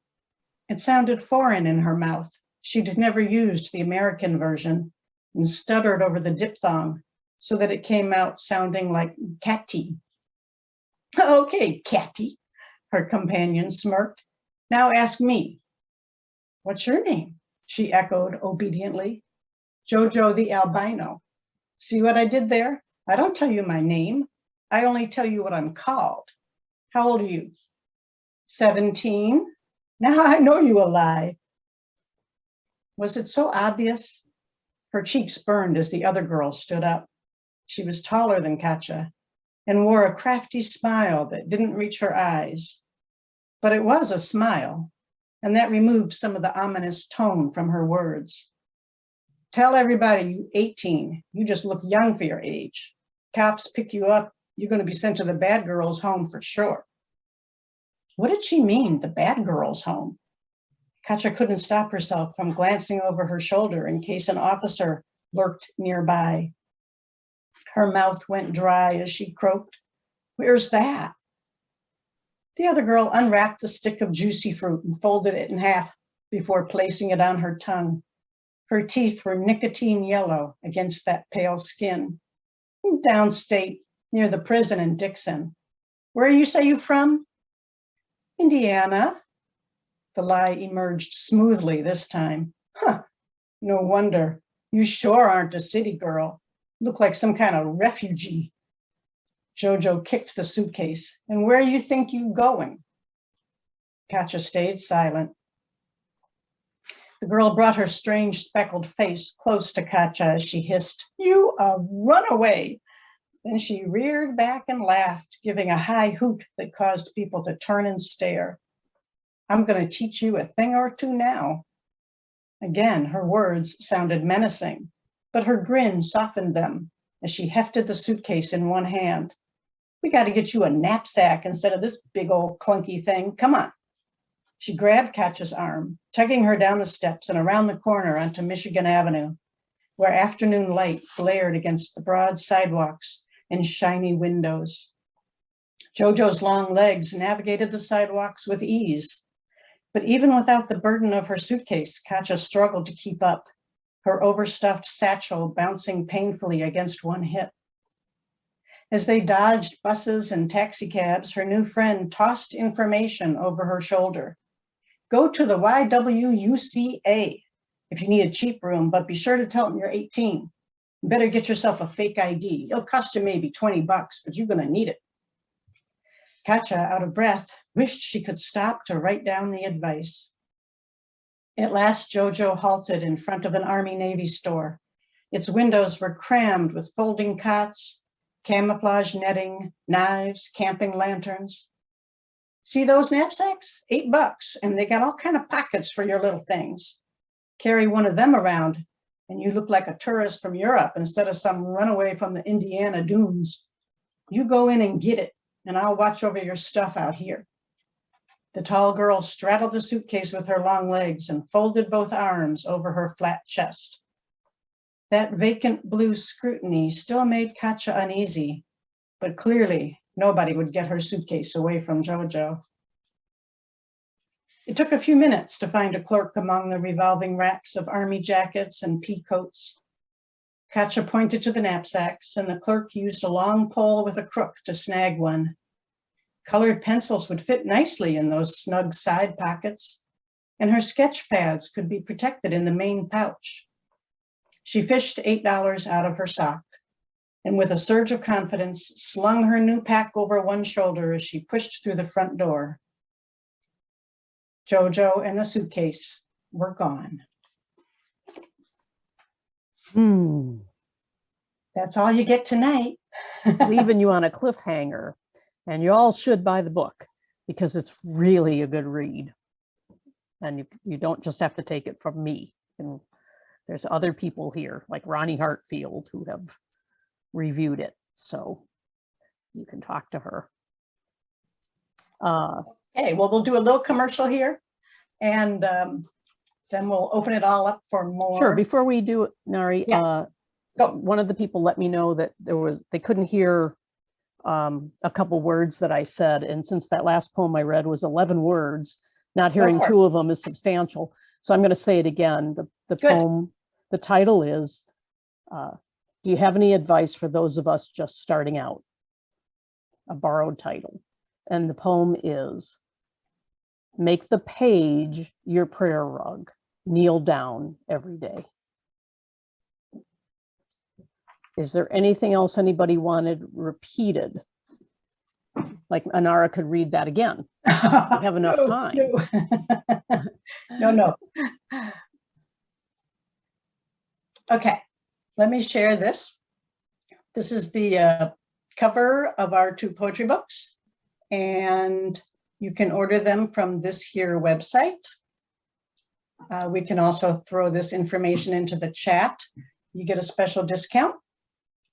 It sounded foreign in her mouth. She'd never used the American version and stuttered over the diphthong so that it came out sounding like Catty. "Okay, Catty," her companion smirked. Now ask me. What's your name? She echoed obediently. Jojo the albino. See what I did there? I don't tell you my name. I only tell you what I'm called. How old are you? 17. Now I know you a lie. Was it so obvious? Her cheeks burned as the other girl stood up. She was taller than Katja and wore a crafty smile that didn't reach her eyes. But it was a smile, and that removed some of the ominous tone from her words. Tell everybody you're 18. You just look young for your age. Cops pick you up, you're going to be sent to the bad girls' home for sure. What did she mean, the bad girls' home? Katja couldn't stop herself from glancing over her shoulder in case an officer lurked nearby. Her mouth went dry as she croaked, "Where's that?" The other girl unwrapped the stick of juicy fruit and folded it in half before placing it on her tongue. Her teeth were nicotine yellow against that pale skin. Downstate, near the prison in Dixon. Where you say you from? Indiana. The lie emerged smoothly this time. Huh, no wonder. You sure aren't a city girl. Look like some kind of refugee. Jojo kicked the suitcase. And where you think you going? Katja stayed silent. The girl brought her strange speckled face close to Katja as she hissed, "You a runaway!" Then she reared back and laughed, giving a high hoot that caused people to turn and stare. "I'm going to teach you a thing or two now." Again, her words sounded menacing, but her grin softened them as she hefted the suitcase in one hand. "We got to get you a knapsack instead of this big old clunky thing. Come on." She grabbed Katja's arm, tugging her down the steps and around the corner onto Michigan Avenue, where afternoon light glared against the broad sidewalks and shiny windows. Jojo's long legs navigated the sidewalks with ease, but even without the burden of her suitcase, Katja struggled to keep up, her overstuffed satchel bouncing painfully against one hip. As they dodged buses and taxicabs, her new friend tossed information over her shoulder. "Go to the YWUCA if you need a cheap room, but be sure to tell them you're 18. You better get yourself a fake ID. It'll cost you maybe $20, but you're going to need it." Katja, out of breath, wished she could stop to write down the advice. At last, Jojo halted in front of an Army-Navy store. Its windows were crammed with folding cots, camouflage netting, knives, camping lanterns. "See those knapsacks? $8, and they got all kind of pockets for your little things. Carry one of them around, and you look like a tourist from Europe instead of some runaway from the Indiana dunes. You go in and get it, and I'll watch over your stuff out here." The tall girl straddled the suitcase with her long legs and folded both arms over her flat chest. That vacant blue scrutiny still made Katja uneasy, but clearly nobody would get her suitcase away from Jojo. It took a few minutes to find a clerk among the revolving racks of army jackets and pea coats. Katja pointed to the knapsacks, and the clerk used a long pole with a crook to snag one. Colored pencils would fit nicely in those snug side pockets, and her sketch pads could be protected in the main pouch. She fished $8 out of her sock, and with a surge of confidence, slung her new pack over one shoulder as she pushed through the front door. Jojo and the suitcase were gone. That's all you get tonight. It's leaving you on a cliffhanger, and you all should buy the book because it's really a good read. And you don't just have to take it from me. And there's other people here, like Ronnie Hartfield, who have reviewed it. So you can talk to her. Okay, well, we'll do a little commercial here, and then we'll open it all up for more. Sure, before we do it, Nari, Yeah. one of the people let me know that they couldn't hear a couple words that I said. And since that last poem I read was 11 words, not hearing two of them is substantial. So I'm going to say it again. The poem, the title is, "Do you have any advice for those of us just starting out?" A borrowed title. And the poem is, make the page your prayer rug. Kneel down every day. Is there anything else anybody wanted repeated? Like Anara could read that again. We have enough time. No. Okay, let me share this. This is the cover of our 2 poetry books, and you can order them from this here website. We can also throw this information into the chat. You get a special discount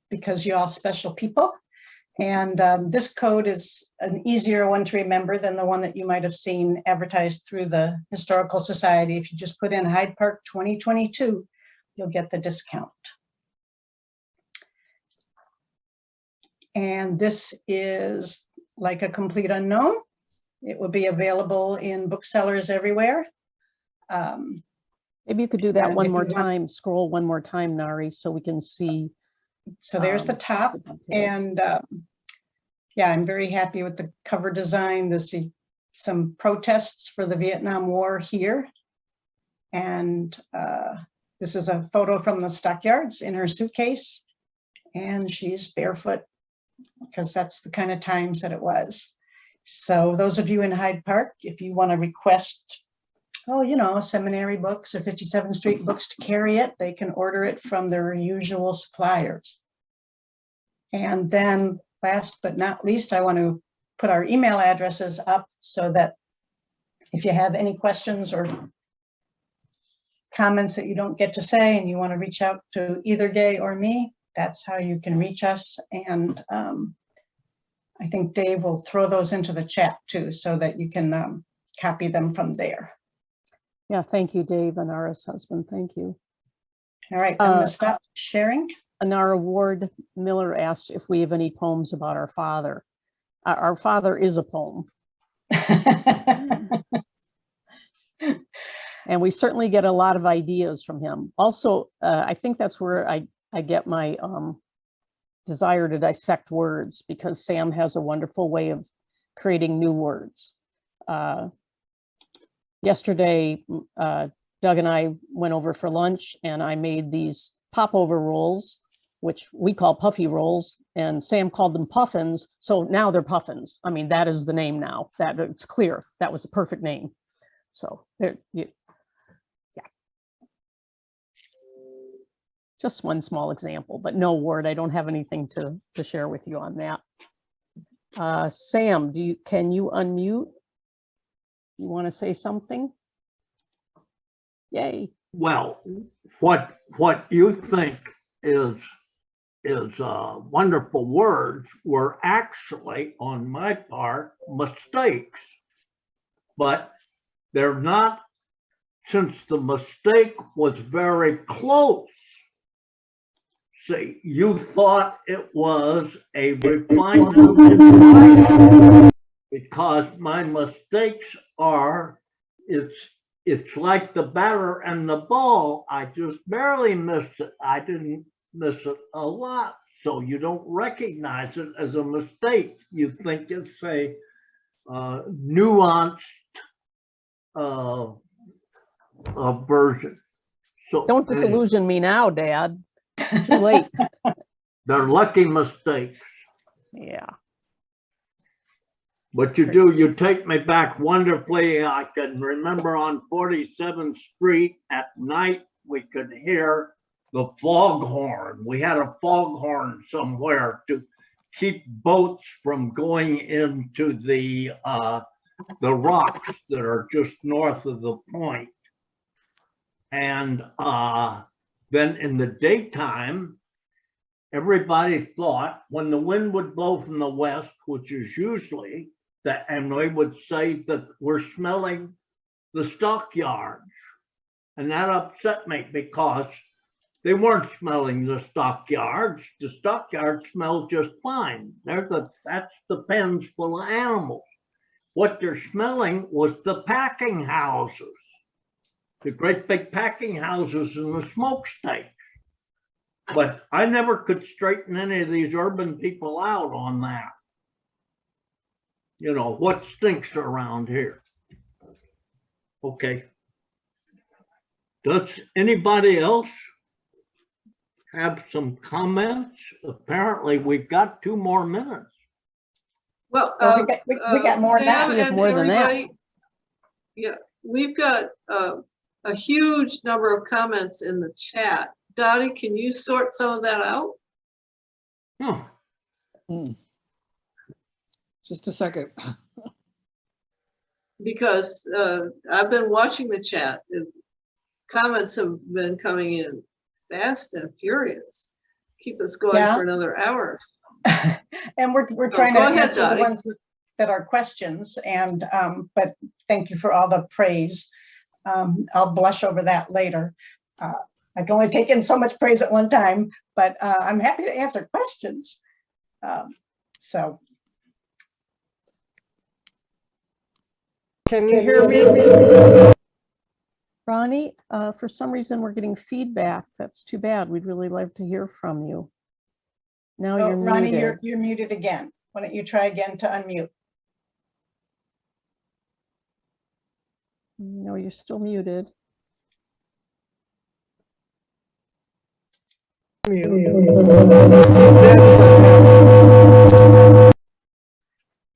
because you're all special people. And this code is an easier one to remember than the one that you might have seen advertised through the Historical Society. If you just put in Hyde Park 2022, you'll get the discount. And this is like a complete unknown. It will be available in booksellers everywhere. Maybe you could do that and one if more you want- time, scroll one more time, Nari, so we can see. So there's the top, the details. and yeah, I'm very happy with the cover design. There's some protests for the Vietnam War here. And this is a photo from the stockyards in her suitcase, and she's barefoot because that's the kind of times that it was. So those of you in Hyde Park, if you want to request, seminary books or 57th Street books to carry it, they can order it from their usual suppliers. And then last but not least, I want to put our email addresses up so that if you have any questions or comments that you don't get to say and you want to reach out to either Gay or me, that's how you can reach us. And I think Dave will throw those into the chat too, so that you can copy them from there. Yeah, thank you, Dave, Anara's husband. Thank you. All right, I'm gonna stop sharing. Anara Ward Miller asked if we have any poems about our father. Our father is a poem, and we certainly get a lot of ideas from him. Also, I think that's where I get my desire to dissect words, because Sam has a wonderful way of creating new words. Yesterday, Doug and I went over for lunch, and I made these popover rolls, which we call puffy rolls, and Sam called them puffins. So now they're puffins. I mean, that is the name now. That it's clear that was the perfect name. So there, yeah. Just one small example, but no word. I don't have anything to share with you on that. Sam, can you unmute? You want to say something? Yay. Well, what you think is wonderful words were actually, on my part, mistakes. But they're not, since the mistake was very close. See, you thought it was a refinement in writing, because my mistakes are, it's like the batter and the ball. I just barely missed it. I didn't miss it a lot. So you don't recognize it as a mistake. You think it's a nuanced version. So Don't disillusion me now, Dad. Too late. they're lucky mistakes. Yeah. What you do, you take me back wonderfully. I can remember on 47th Street at night, we could hear the foghorn. We had a foghorn somewhere to keep boats from going into the rocks that are just north of the point. And then in the daytime, everybody thought when the wind would blow from the west, which is usually that, and they would say that we're smelling the stockyards. And that upset me, because they weren't smelling the stockyards. The stockyards smell just fine. That's the pens full of animals. What they're smelling was the packing houses, the great big packing houses and the smokestacks. But I never could straighten any of these urban people out on that. You know, what stinks around here? Okay. Does anybody else have some comments? Apparently, we've got 2 more minutes. Well, Well, we got more now. Pam We have and more than that. everybody, yeah, we've got a huge number of comments in the chat. Dottie, can you sort some of that out? Huh. Just a second. Because I've been watching the chat. And comments have been coming in fast and furious. Keep us going Yeah. for another hour. And we're trying to go ahead, answer the Dottie. ones that are questions, and but thank you for all the praise. I'll blush over that later. I can only take in so much praise at one time, but I'm happy to answer questions. So Can you hear me? Ronnie, for some reason, we're getting feedback. That's too bad. We'd really like to hear from you. Now so you're Ronnie, muted. you're muted again. Why don't you try again to unmute? No, you're still muted.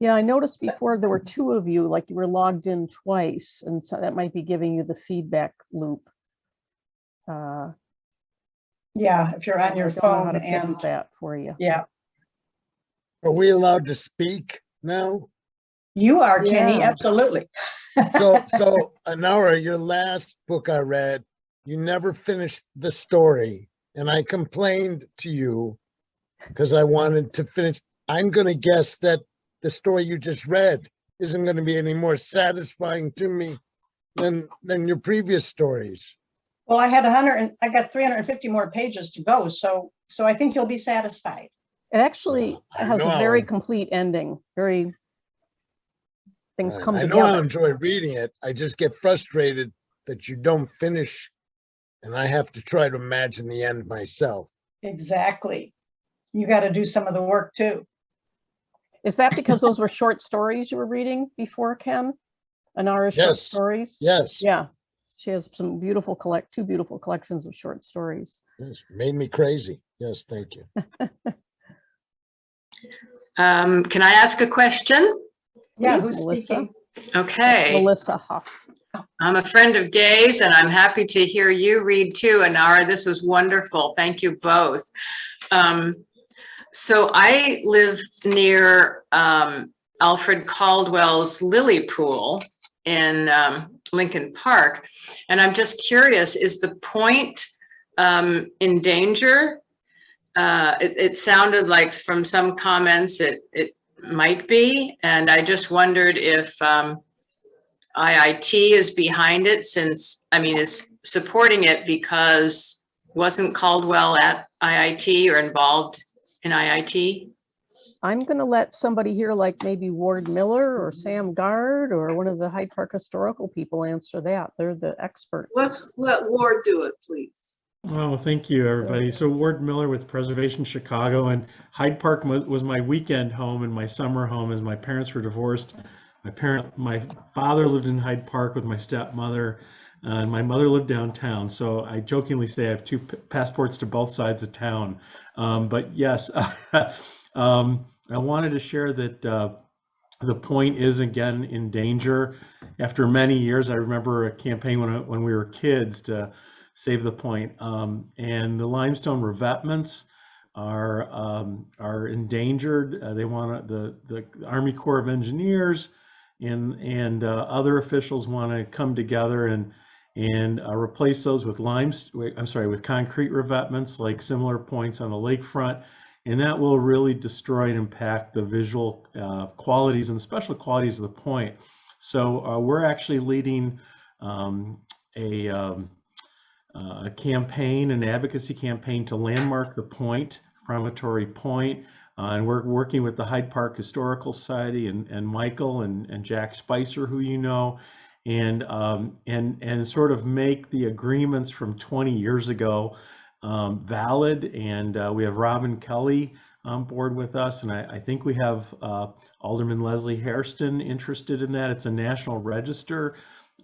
Yeah, I noticed before there were 2 of you, like you were logged in twice, and so that might be giving you the feedback loop. Yeah, if you're on your I don't know how phone to fix and that for you. yeah, Are we allowed to speak now? you are, Kenny, Yeah. absolutely. So Anara, your last book I read, you never finished the story, and I complained to you because I wanted to finish. I'm going to guess that the story you just read isn't going to be any more satisfying to me than your previous stories. Well, I got 350 more pages to go, so I think you'll be satisfied. It actually I has a know very I'll- complete ending. Very things come I know I'll together. enjoy reading it. I just get frustrated that you don't finish, and I have to try to imagine the end myself. Exactly. You got to do some of the work too. Is that because those were short stories you were reading before, Ken? Anara's short Yes. stories? Yes, Yeah. She has some beautiful 2 beautiful collections of short stories. yes, made me crazy. Yes, thank you. Can I ask a question? Yeah, Please, who's Melissa. speaking? Okay, Melissa Huff. I'm a friend of Gay's and I'm happy to hear you read too, Anara. This was wonderful. Thank you both. So I live near Alfred Caldwell's Lily Pool in Lincoln Park. And I'm just curious, is the point in danger? It sounded like from some comments it might be, and I just wondered if IIT is behind it, since, I mean, is supporting it because wasn't Caldwell at IIT or involved in IIT? I'm going to let somebody here, like maybe Ward Miller or Sam Guard or one of the Hyde Park historical people answer that. They're the experts. Let's let Ward do it, please. Oh, thank you, everybody. So Ward Miller with Preservation Chicago, and Hyde Park was my weekend home and my summer home as my parents were divorced. My father lived in Hyde Park with my stepmother, and my mother lived downtown. So I jokingly say I have 2 passports to both sides of town. But yes, I wanted to share that the point is again in danger. After many years, I remember a campaign when we were kids to save the point. And the limestone revetments are endangered. They want the Army Corps of Engineers and other officials want to come together and replace those with with concrete revetments, like similar points on the lakefront. And that will really destroy and impact the visual qualities and the special qualities of the point. So we're actually leading a campaign, an advocacy campaign to landmark the point, Promontory Point. And we're working with the Hyde Park Historical Society and Michael and Jack Spicer, who you know, and sort of make the agreements from 20 years ago valid. And we have Robin Kelly on board with us, and I think we have Alderman Leslie Hairston interested in that. It's a national register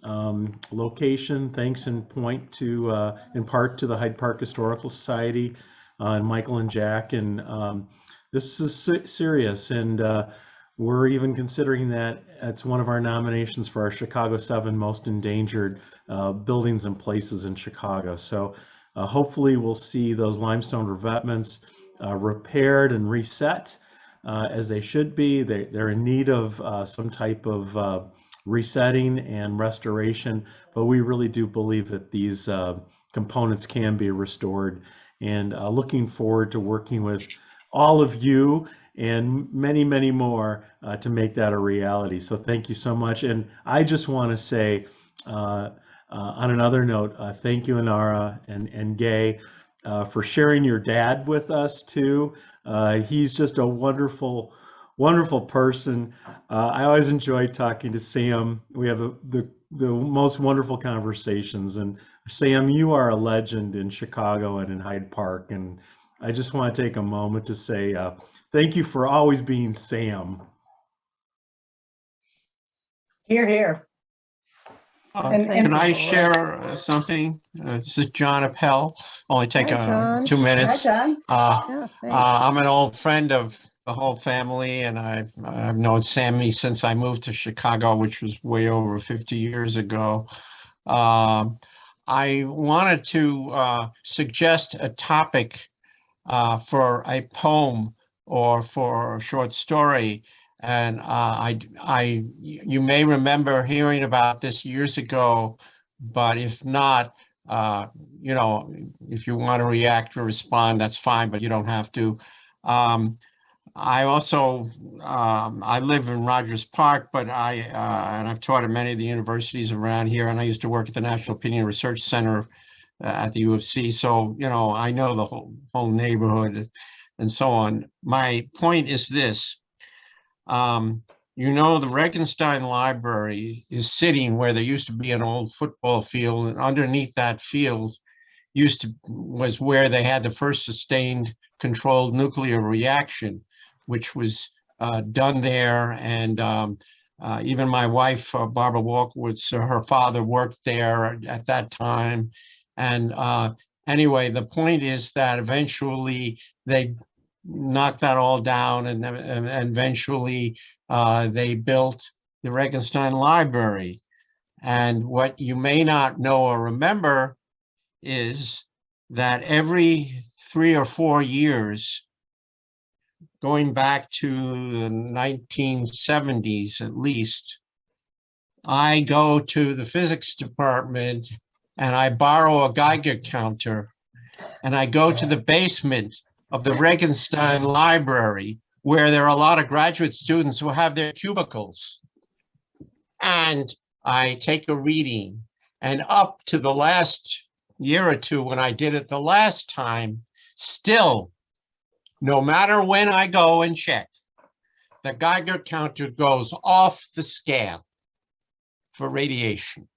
location, thanks in part to the Hyde Park Historical Society and Michael and Jack. And this is serious, and we're even considering that it's one of our nominations for our Chicago 7 Most Endangered Buildings and Places in Chicago. So hopefully we'll see those limestone revetments repaired and reset as they should be. They're in need of some type of resetting and restoration, but we really do believe that these components can be restored, and looking forward to working with all of you and many, many more to make that a reality. So thank you so much. And I just want to say, on another note, thank you, Anara and Gay, for sharing your dad with us too. He's just a wonderful, wonderful person. I always enjoy talking to Sam. We have the most wonderful conversations. And Sam, you are a legend in Chicago and in Hyde Park. And I just want to take a moment to say thank you for always being Sam. Here, here. Can I share something? This is John Appel. Only take Hi, John. 2 minutes. Hi, John. Yeah, thanks. I'm an old friend of the whole family, and I've known Sammy since I moved to Chicago, which was way over 50 years ago. I wanted to suggest a topic for a poem or for a short story. And you may remember hearing about this years ago, but if not, you know, if you want to react or respond, that's fine, but you don't have to. I also, I live in Rogers Park, but and I've taught at many of the universities around here, and I used to work at the National Opinion Research Center at the U of C. So, you know, I know the whole neighborhood and so on. My point is this. You know, the Regenstein Library is sitting where there used to be an old football field, and underneath that field was where they had the first sustained controlled nuclear reaction, which was done there. And even my wife, Barbara Walkowitz, her father worked there at that time. And anyway, the point is that eventually they knocked that all down, and eventually they built the Regenstein Library. And what you may not know or remember is that every 3 or 4 years, going back to the 1970s at least, I go to the physics department and I borrow a Geiger counter, and I go to the basement of the Regenstein Library, where there are a lot of graduate students who have their cubicles. And I take a reading, and up to the last year or two when I did it the last time, still, no matter when I go and check, the Geiger counter goes off the scale for radiation.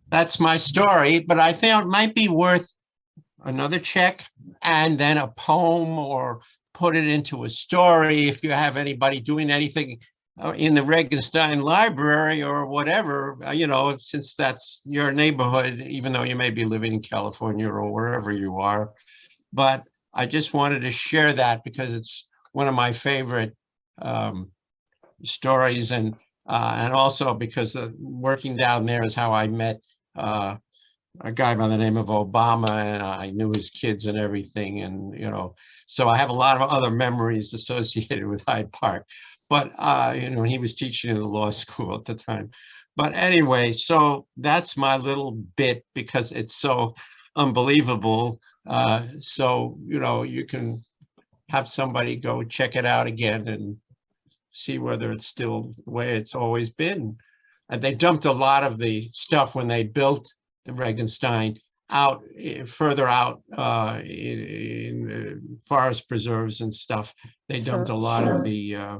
That's my story, but I think it might be worth another check and then a poem, or put it into a story if you have anybody doing anything in the Regenstein Library or whatever, you know, since that's your neighborhood, even though you may be living in California or wherever you are. But I just wanted to share that because it's one of my favorite stories, and also because working down there is how I met a guy by the name of Obama, and I knew his kids and everything, and you know, so I have a lot of other memories associated with Hyde Park. But you know, he was teaching in the law school at the time. But anyway, so that's my little bit because it's so unbelievable. So you know, you can have somebody go check it out again and see whether it's still the way it's always been. And they dumped a lot of the stuff when they built the Regenstein out further out in forest preserves and stuff. They dumped a lot of the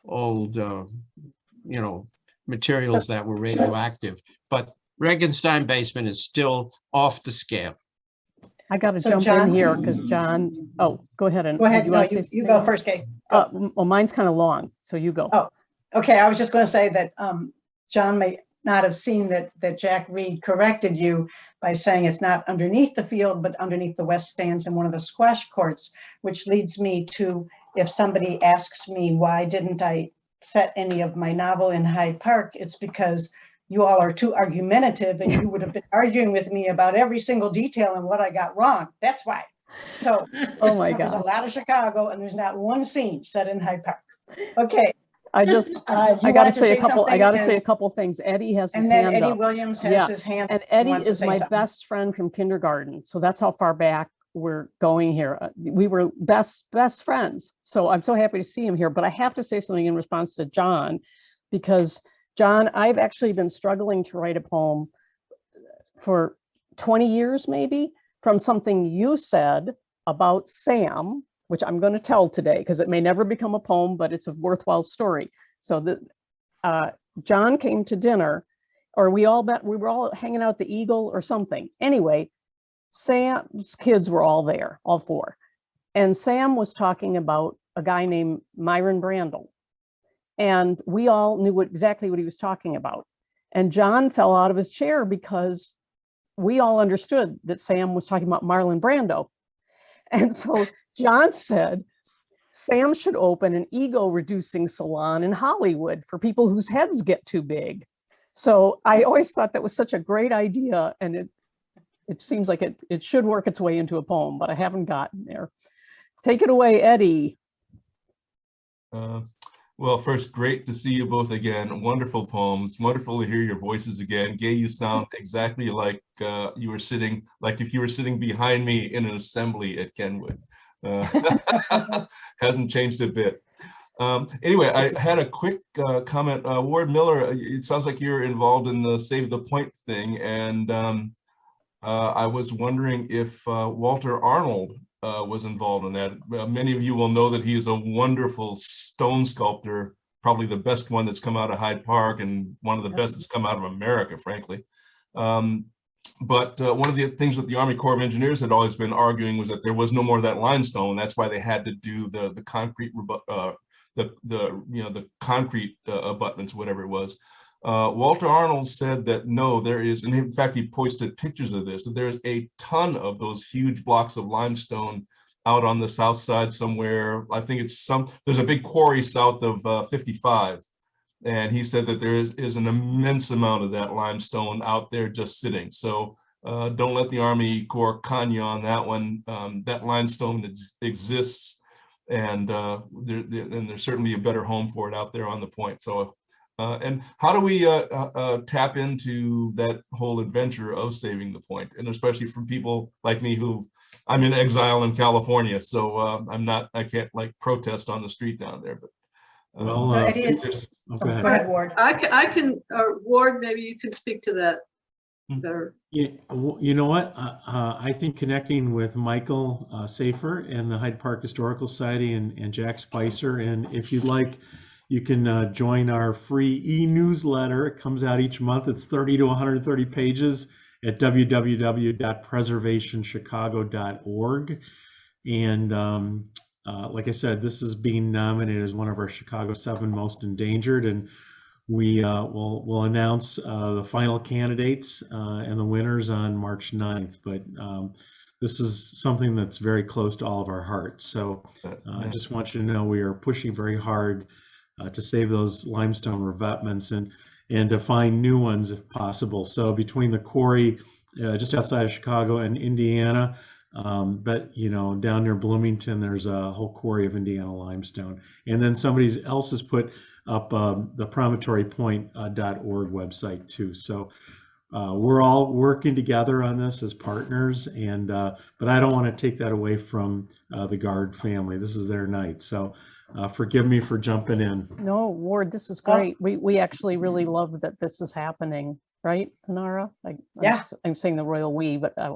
old, you know, materials that were radioactive. But Regenstein basement is still off the scale. I got to So jump John- in here because John, oh, go ahead. And Go ahead. would No, like to you say go something? first, Kate. Well, mine's kind of long, so you go. Oh. Okay, I was just going to say that John not have seen that Jack Reed corrected you by saying it's not underneath the field, but underneath the west stands in one of the squash courts, which leads me to, if somebody asks me why didn't I set any of my novel in Hyde Park, it's because you all are too argumentative and you would have been arguing with me about every single detail and what I got wrong. That's why. So Oh my it covers a gosh. lot of Chicago and there's not one scene set in Hyde Park. Okay. I just, You I gotta wanted to say a couple, I something, gotta and- say a couple things. Eddie has his And then hand Eddie up. Williams Yeah. has his hand. And and Eddie wants to is say my something. best friend from kindergarten. So that's how far back we're going here. We were best friends. So I'm so happy to see him here, but I have to say something in response to John, because John, I've actually been struggling to write a poem for 20 years, maybe, from something you said about Sam, which I'm going to tell today because it may never become a poem, but it's a worthwhile story. So John came to dinner, or we were all hanging out at the Eagle or something. Anyway, Sam's kids were all there, all four. And Sam was talking about a guy named Myron Brandel. And we all knew exactly what he was talking about. And John fell out of his chair because we all understood that Sam was talking about Marlon Brando. And so John said, Sam should open an ego-reducing salon in Hollywood for people whose heads get too big. So I always thought that was such a great idea, and it seems like it should work its way into a poem, but I haven't gotten there. Take it away, Eddie. Well, first, great to see you both again. Wonderful poems. Wonderful to hear your voices again. Gay, you sound exactly like you were sitting, like if you were sitting behind me in an assembly at Kenwood. Hasn't changed a bit. Anyway, I had a quick comment. Ward Miller, it sounds like you're involved in the Save the Point thing, and I was wondering if Walter Arnold was involved in that. Many of you will know that he is a wonderful stone sculptor, probably the best one that's come out of Hyde Park and one of the best that's come out of America, frankly. But one of the things that the Army Corps of Engineers had always been arguing was that there was no more of that limestone. That's why they had to do the concrete, the concrete abutments, whatever it was. Walter Arnold said that no, there is, and in fact, he posted pictures of this, that there's a ton of those huge blocks of limestone out on the south side somewhere. I think it's there's a big quarry south of 55. And he said that there is an immense amount of that limestone out there just sitting. So don't let the Army Corps con you on that one. That limestone exists, and there's certainly a better home for it out there on the point. So, and how do we tap into that whole adventure of saving the point? And especially for people like me who, I'm in exile in California, so I can't like protest on the street down there, but. Well, So Eddie, go ahead, Ward. I can, Ward, maybe you can speak to that better. Yeah, you know what? I think connecting with Michael Safer and the Hyde Park Historical Society and Jack Spicer, and if you'd like, you can join our free e-newsletter. It comes out each month. It's 30 to 130 pages at www.preservationchicago.org. And like I said, this is being nominated as one of our Chicago 7 most endangered, and we will announce the final candidates and the winners on March 9th. But this is something that's very close to all of our hearts. So I just want you to know we are pushing very hard to save those limestone revetments and to find new ones if possible. So between the quarry just outside of Chicago and Indiana, but you know, down near Bloomington, there's a whole quarry of Indiana limestone. And then somebody else has put up the promontorypoint.org website too. So we're all working together on this as partners, and but I don't want to take that away from the Guard family. This is their night. So forgive me for jumping in. No, Ward, this is great. We actually really love that this is happening, right, Anara? Yeah. I'm saying the royal we, but I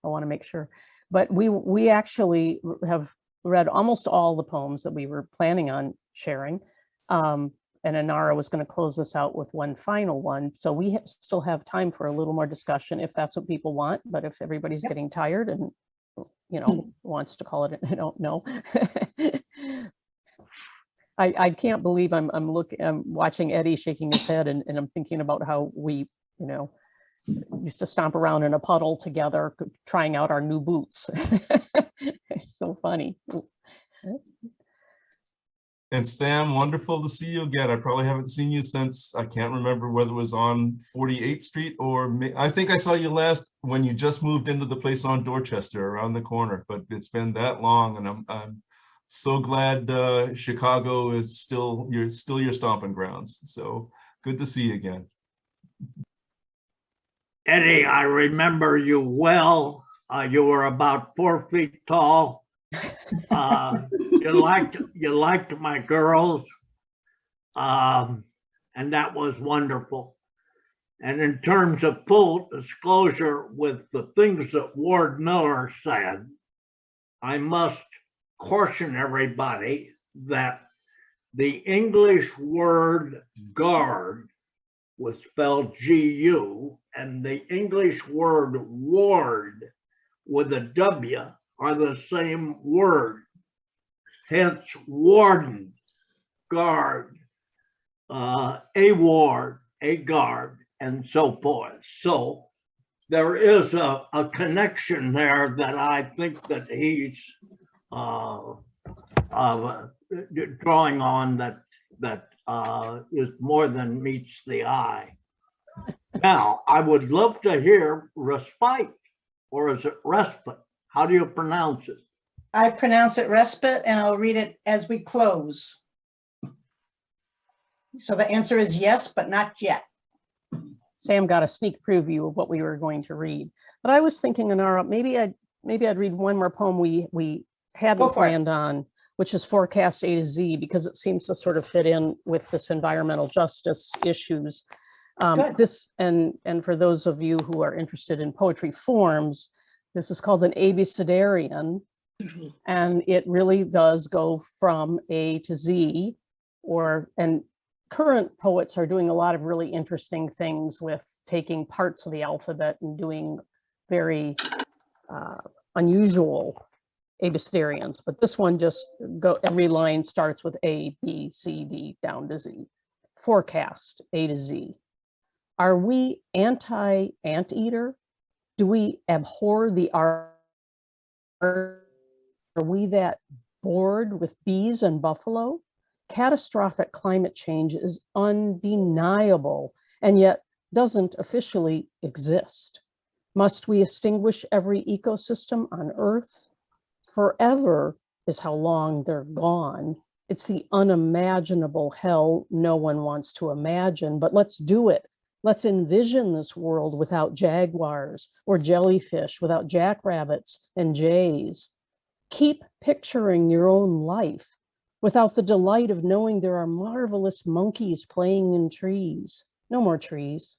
want to make sure. But we actually have read almost all the poems that we were planning on sharing. And Anara was going to close us out with one final one. So we still have time for a little more discussion if that's what people want. But if everybody's getting tired and, you know, wants to call it, I don't know. I can't believe I'm watching Eddie shaking his head, and I'm thinking about how we, used to stomp around in a puddle together, trying out our new boots. It's so funny. And Sam, wonderful to see you again. I probably haven't seen you since, I can't remember whether it was on 48th Street or I think I saw you last when you just moved into the place on Dorchester around the corner, but it's been that long, and I'm so glad Chicago is still your stomping grounds. So good to see you again. Eddie, I remember you well. You were about 4 feet tall. You liked my girls, and that was wonderful. And in terms of full disclosure with the things that Ward Miller said, I must caution everybody that the English word guard was spelled G-U, and the English word ward with a W are the same word. Hence, warden, guard, a ward, a guard, and so forth. So there is a connection there that I think that he's drawing on that is more than meets the eye. Now, I would love to hear respite, or is it respite? How do you pronounce it? I pronounce it respite, and I'll read it as we close. So the answer is yes, but not yet. Sam got a sneak preview of what we were going to read, but I was thinking, Anara, maybe I'd read one more poem we hadn't planned on, which is Forecast A to Z, because it seems to sort of fit in with this environmental justice issues. This, and for those of you who are interested in poetry forms, this is called an abecedarian, and it really does go from A to Z, and current poets are doing a lot of really interesting things with taking parts of the alphabet and doing very unusual abecedarians, but this one just every line starts with A, B, C, D down to Z. Forecast A to Z. Are we anti-anteater? Do we abhor the art? Are we that bored with bees and buffalo? Catastrophic climate change is undeniable and yet doesn't officially exist. Must we extinguish every ecosystem on Earth? Forever is how long they're gone. It's the unimaginable hell no one wants to imagine, but let's do it. Let's envision this world without jaguars or jellyfish, without jackrabbits and jays. Keep picturing your own life without the delight of knowing there are marvelous monkeys playing in trees. No more trees,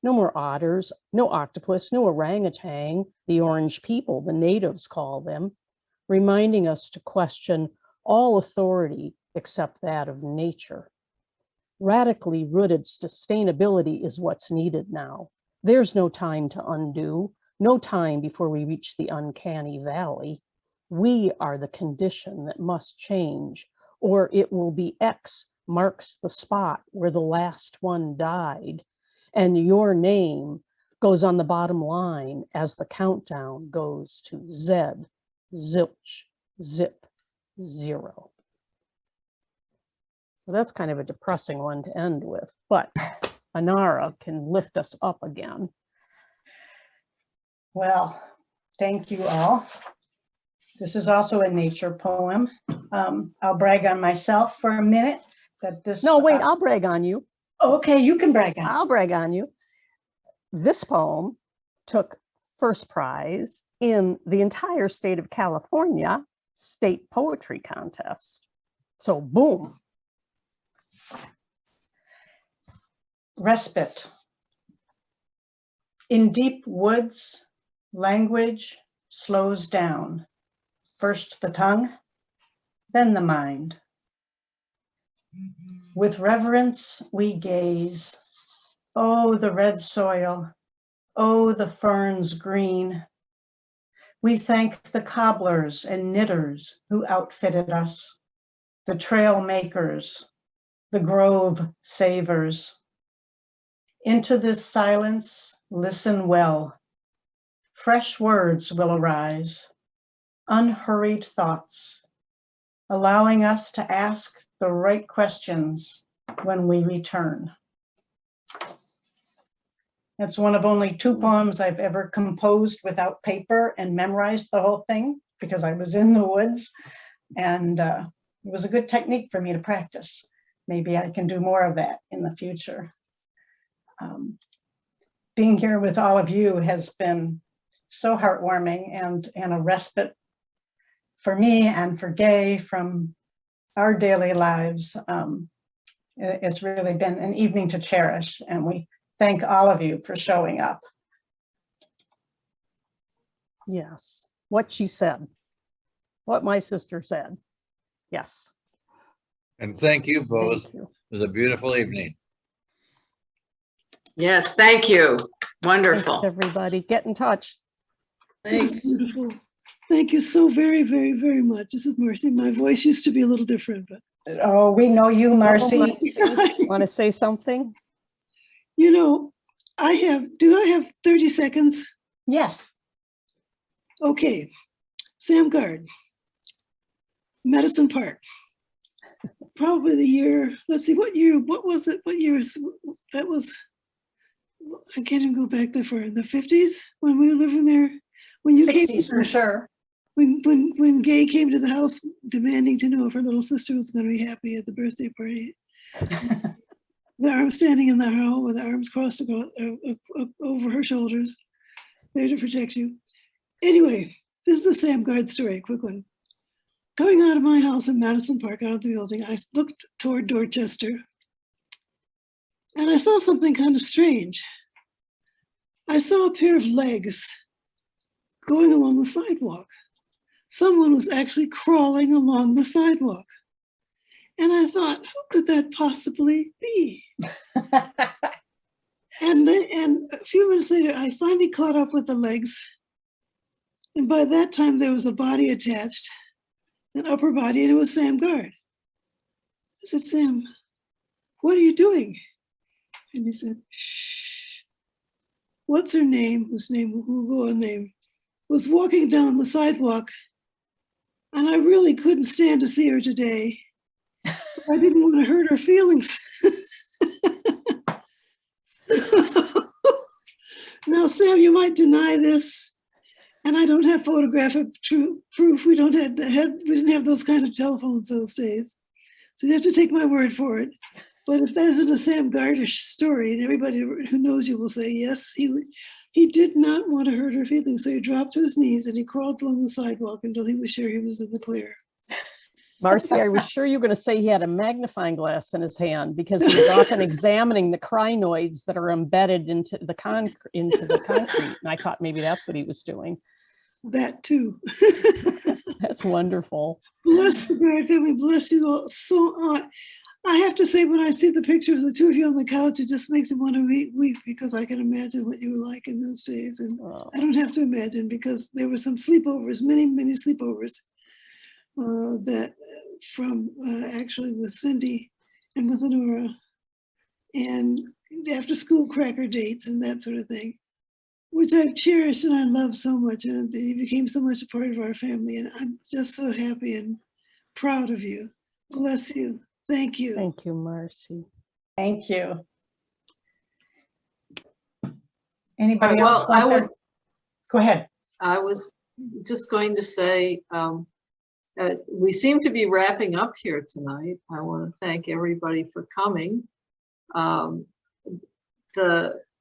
no more otters, no octopus, no orangutan, the orange people, the natives call them, reminding us to question all authority except that of nature. Radically rooted sustainability is what's needed now. There's no time to undo, no time before we reach the uncanny valley. We are the condition that must change, or it will be X marks the spot where the last one died, and your name goes on the bottom line as the countdown goes to Z, zilch, zip, zero. Well, that's kind of a depressing one to end with, but Anara can lift us up again. Well, thank you all. This is also a nature poem. I'll brag on myself for a minute that this. No, wait, I'll brag on you. Okay, you can brag on. I'll brag on you. This poem took first prize in the entire state of California state poetry contest. So boom. Respite. In deep woods, language slows down. First the tongue, then the mind. With reverence we gaze. Oh, the red soil. Oh, the ferns green. We thank the cobblers and knitters who outfitted us, the trail makers, the grove savers. Into this silence, listen well. Fresh words will arise, unhurried thoughts, allowing us to ask the right questions when we return. It's one of only 2 poems I've ever composed without paper and memorized the whole thing because I was in the woods, and it was a good technique for me to practice. Maybe I can do more of that in the future. Being here with all of you has been so heartwarming and a respite for me and for Gay from our daily lives. It's really been an evening to cherish, and we thank all of you for showing up. Yes, what she said, what my sister said. Yes. And thank you both. Thank you. It was a beautiful evening. Yes, thank you. Wonderful. Thanks, everybody. Get in touch. Thanks. Beautiful. Thank you so very, very, very much. This is Marcy. My voice used to be a little different, but Oh, we know you, Marcy. Want to say something? you know, do I have 30 seconds? Yes. Okay. Sam Guard, Madison Park. Probably the year, let's see, what was it? What year that was? I can't even go back that far. The 50s when we were living there. When you 60s for sure. When Gay came to the house demanding to know if her little sister was going to be happy at the birthday party. The arm standing in the hall with the arms crossed over her shoulders, there to protect you. Anyway, this is a Sam Guard story, quick one. Coming out of my house in Madison Park, out of the building, I looked toward Dorchester, and I saw something kind of strange. I saw a pair of legs going along the sidewalk. Someone was actually crawling along the sidewalk. And I thought, who could that possibly be? And a few minutes later, I finally caught up with the legs. And by that time, there was a body attached, an upper body, and it was Sam Guard. I said, Sam, what are you doing? And he said, shh. What's her name? Whose name will go unnamed? Was walking down the sidewalk, and I really couldn't stand to see her today. I didn't want to hurt her feelings. Now, Sam, you might deny this, and I don't have photographic proof. We didn't have those kind of telephones those days, so you have to take my word for it. But if that isn't a Sam Guardish story, and everybody who knows you will say yes, he did not want to hurt her feelings, so he dropped to his knees and he crawled along the sidewalk until he was sure he was in the clear. Marcy, I was sure you were going to say he had a magnifying glass in his hand because he was often examining the crinoids that are embedded into the concrete. And I thought maybe that's what he was doing. That too. That's wonderful. Bless the Guard family. Bless you all so much. I have to say, when I see the picture of the two of you on the couch, it just makes me want to weep because I can imagine what you were like in those days. And I don't have to imagine because there were some sleepovers, many, many sleepovers that from actually with Cindy and with Anara, and after school cracker dates and that sort of thing, which I've cherished and I love so much. And they became so much a part of our family. And I'm just so happy and proud of you. Bless you. Thank you. Thank you, Marcy. Thank you. Anybody else want to? Go ahead. I was just going to say, we seem to be wrapping up here tonight. I want to thank everybody for coming. The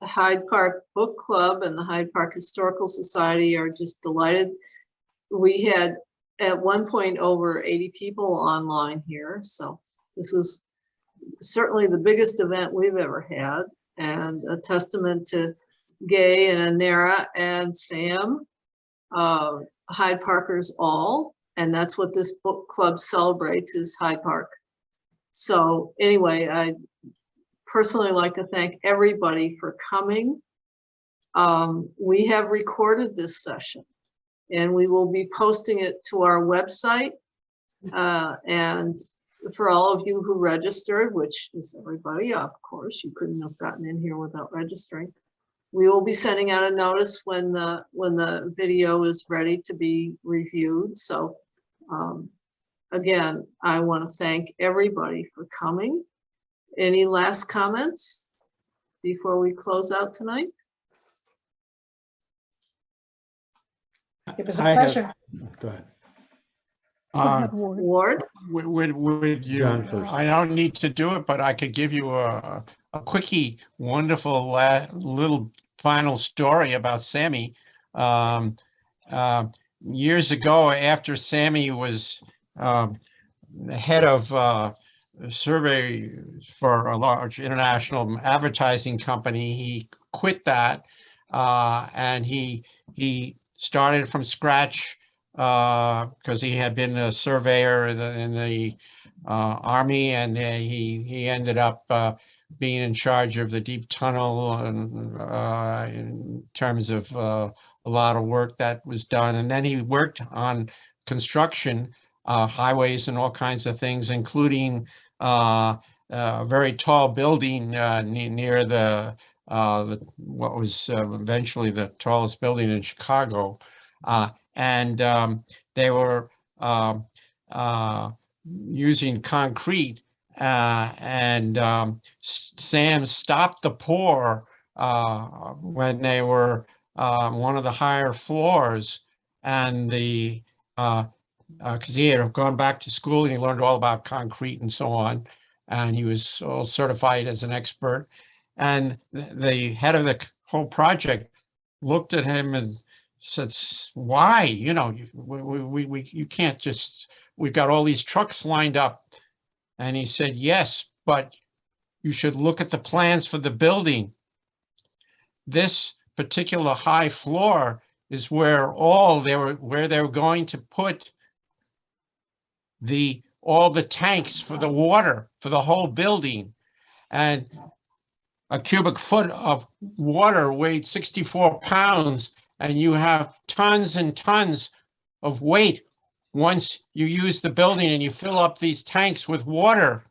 Hyde Park Book Club and the Hyde Park Historical Society are just delighted. We had at one point over 80 people online here, so this is certainly the biggest event we've ever had, and a testament to Gay and Anara and Sam, Hyde Parkers all, and that's what this book club celebrates, is Hyde Park. So anyway, I personally like to thank everybody for coming. We have recorded this session, and we will be posting it to our website, and for all of you who registered, which is everybody, of course, you couldn't have gotten in here without registering. We will be sending out a notice when the video is ready to be reviewed. So again, I want to thank everybody for coming. Any last comments before we close out tonight? It was a pleasure. Go ahead. Ward? Would you, John first. I don't need to do it, but I could give you a quickie, wonderful little final story about Sammy. Years ago, after Sammy was head of survey for a large international advertising company, he quit that and he started from scratch because he had been a surveyor in the Army, and he ended up being in charge of the deep tunnel and in terms of a lot of work that was done. And then he worked on construction, highways and all kinds of things, including a very tall building near the what was eventually the tallest building in Chicago. And they were using concrete, and Sam stopped the pour when they were one of the higher floors, and the because he had gone back to school and he learned all about concrete and so on, and he was all certified as an expert. And the head of the whole project looked at him and said, "Why? You know, you can't just, we've got all these trucks lined up." And he said, "Yes, but you should look at the plans for the building. This particular high floor is where they were going to put all the tanks for the water for the whole building. And a cubic foot of water weighed 64 pounds, and you have tons and tons of weight once you use the building and you fill up these tanks with water.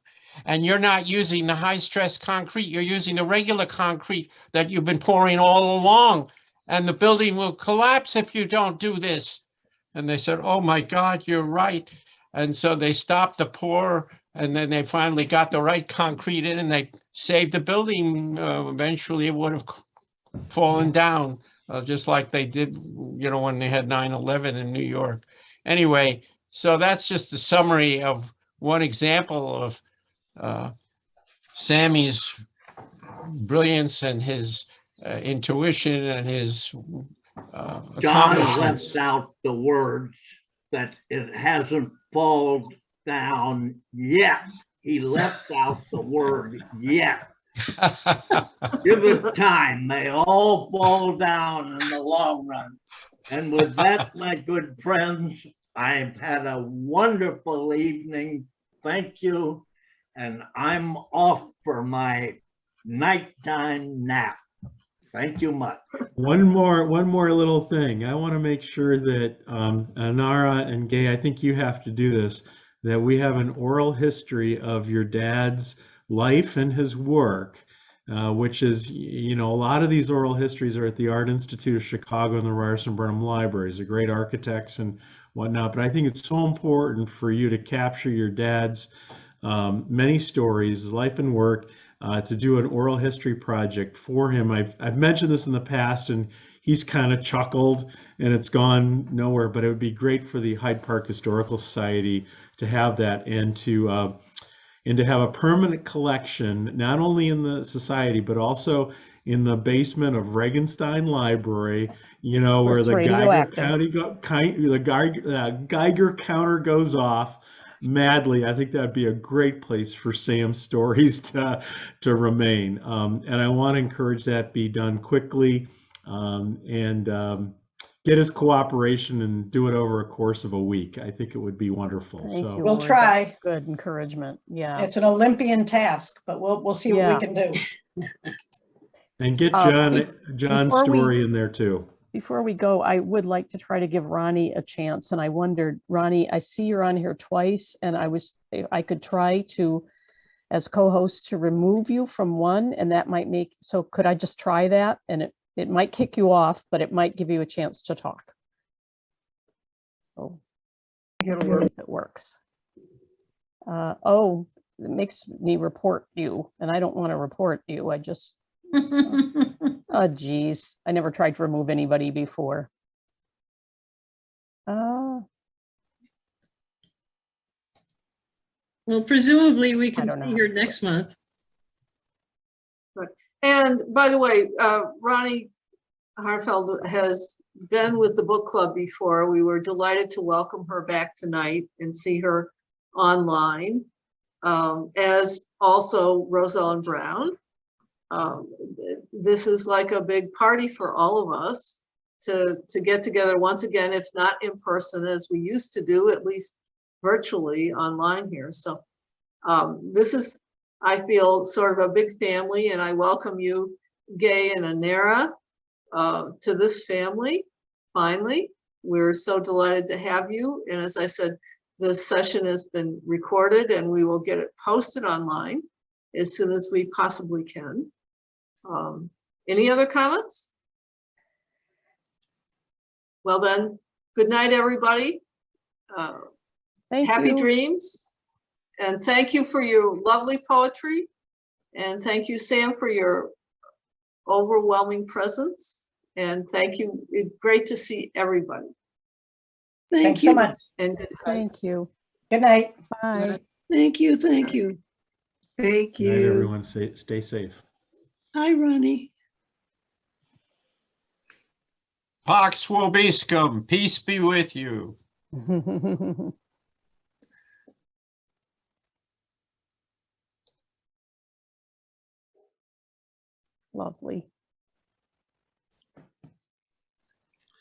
And you're not using the high-stress concrete, you're using the regular concrete that you've been pouring all along, and the building will collapse if you don't do this." And they said, "Oh my God, you're right." And so they stopped the pour, and then they finally got the right concrete in, and they saved the building. Eventually it would have fallen down, just like they did, you know, when they had 9/11 in New York. Anyway, so that's just a summary of one example of Sammy's brilliance and his intuition and his John accomplishments. left out the words that it hasn't fallen down yet. He left out the word yet. Give it time. They all fall down in the long run. And with that, my good friends, I've had a wonderful evening. Thank you. And I'm off for my nighttime nap. Thank you much. One more little thing. I want to make sure that Anara and Gay, I think you have to do this, that we have an oral history of your dad's life and his work, which is, you know, a lot of these oral histories are at the Art Institute of Chicago and the Ryerson Burnham Libraries. They're great architects and whatnot, but I think it's so important for you to capture your dad's many stories, his life and work, to do an oral history project for him. I've mentioned this in the past, and he's kind of chuckled and it's gone nowhere, but it would be great for the Hyde Park Historical Society to have that, and to have a permanent collection, not only in the society, but also in the basement of Regenstein Library, you know, where the Geiger counter goes off madly. I think that'd be a great place for Sam's stories to remain. And I want to encourage that be done quickly, and get his cooperation and do it over a course of a week. I think it would be wonderful. Thank you, We'll Lord. try. That's good encouragement. Yeah. It's an Olympian task, but we'll see what we can do. And get John's story in there too. before we go, I would like to try to give Ronnie a chance. And I wondered, Ronnie, I see you're on here twice, and I could try to, as co-host, to remove you from one, and that might make, so could I just try that? And it might kick you off, but it might give you a chance to talk. So if it works. Oh, it makes me report you, and I don't want to report you. I just, oh, geez. I never tried to remove anybody before. Well, presumably we can don't know see how her to do next month. And by the way, Ronnie Harfeld has been with the book club before. We were delighted to welcome her back tonight and see her online, as also Rosellen Brown. This is like a big party for all of us to get together once again, if not in person as we used to do, at least virtually online here. So this is, I feel, sort of a big family, and I welcome you, Gay and Anara, to this family. Finally, we're so delighted to have you. And as I said, this session has been recorded, and we will get it posted online as soon as we possibly can. Any other comments? Well then, good night, everybody. Happy dreams. And thank you for your lovely poetry. And thank you, Sam, for your overwhelming presence. And thank you. It's great to see everybody. Thanks so much. And good night. Thank you. Good night. Bye. Thank you, thank you. Thank Good night, you. everyone. Stay safe. Hi, Ronnie. Pax vobiscum, peace be with you. Lovely.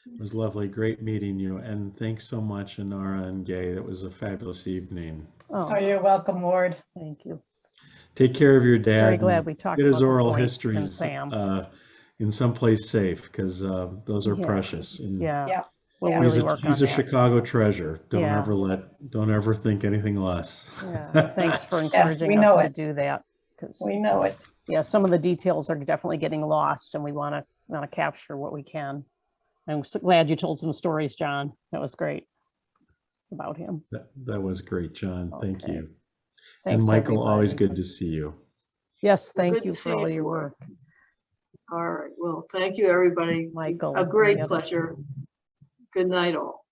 It was lovely. Great meeting you. And thanks so much, Anara and Gay. That was a fabulous evening. Oh, you're welcome, Ward. Thank you. Take care of your dad. Very glad and we talked get his about the oral boy and histories Sam. in someplace safe, because those are Yeah. precious. And Yeah. We'll Yeah. really work on he's a that. Chicago treasure. Don't Yeah. don't ever think anything less. Yeah. Thanks for we encouraging know us to it. do that. Because We know it. yeah, some of the details are definitely getting lost, and we want to capture what we can. I'm so glad you told some stories, John. That was great about him. That was great, John. Thank Okay. you. Thanks, and Michael, always everybody. good to see you. Yes, thank Good you to for see all you, your Ward. work, All right. Well, thank you, everybody. Michael. A and great the other- pleasure. Good night, all.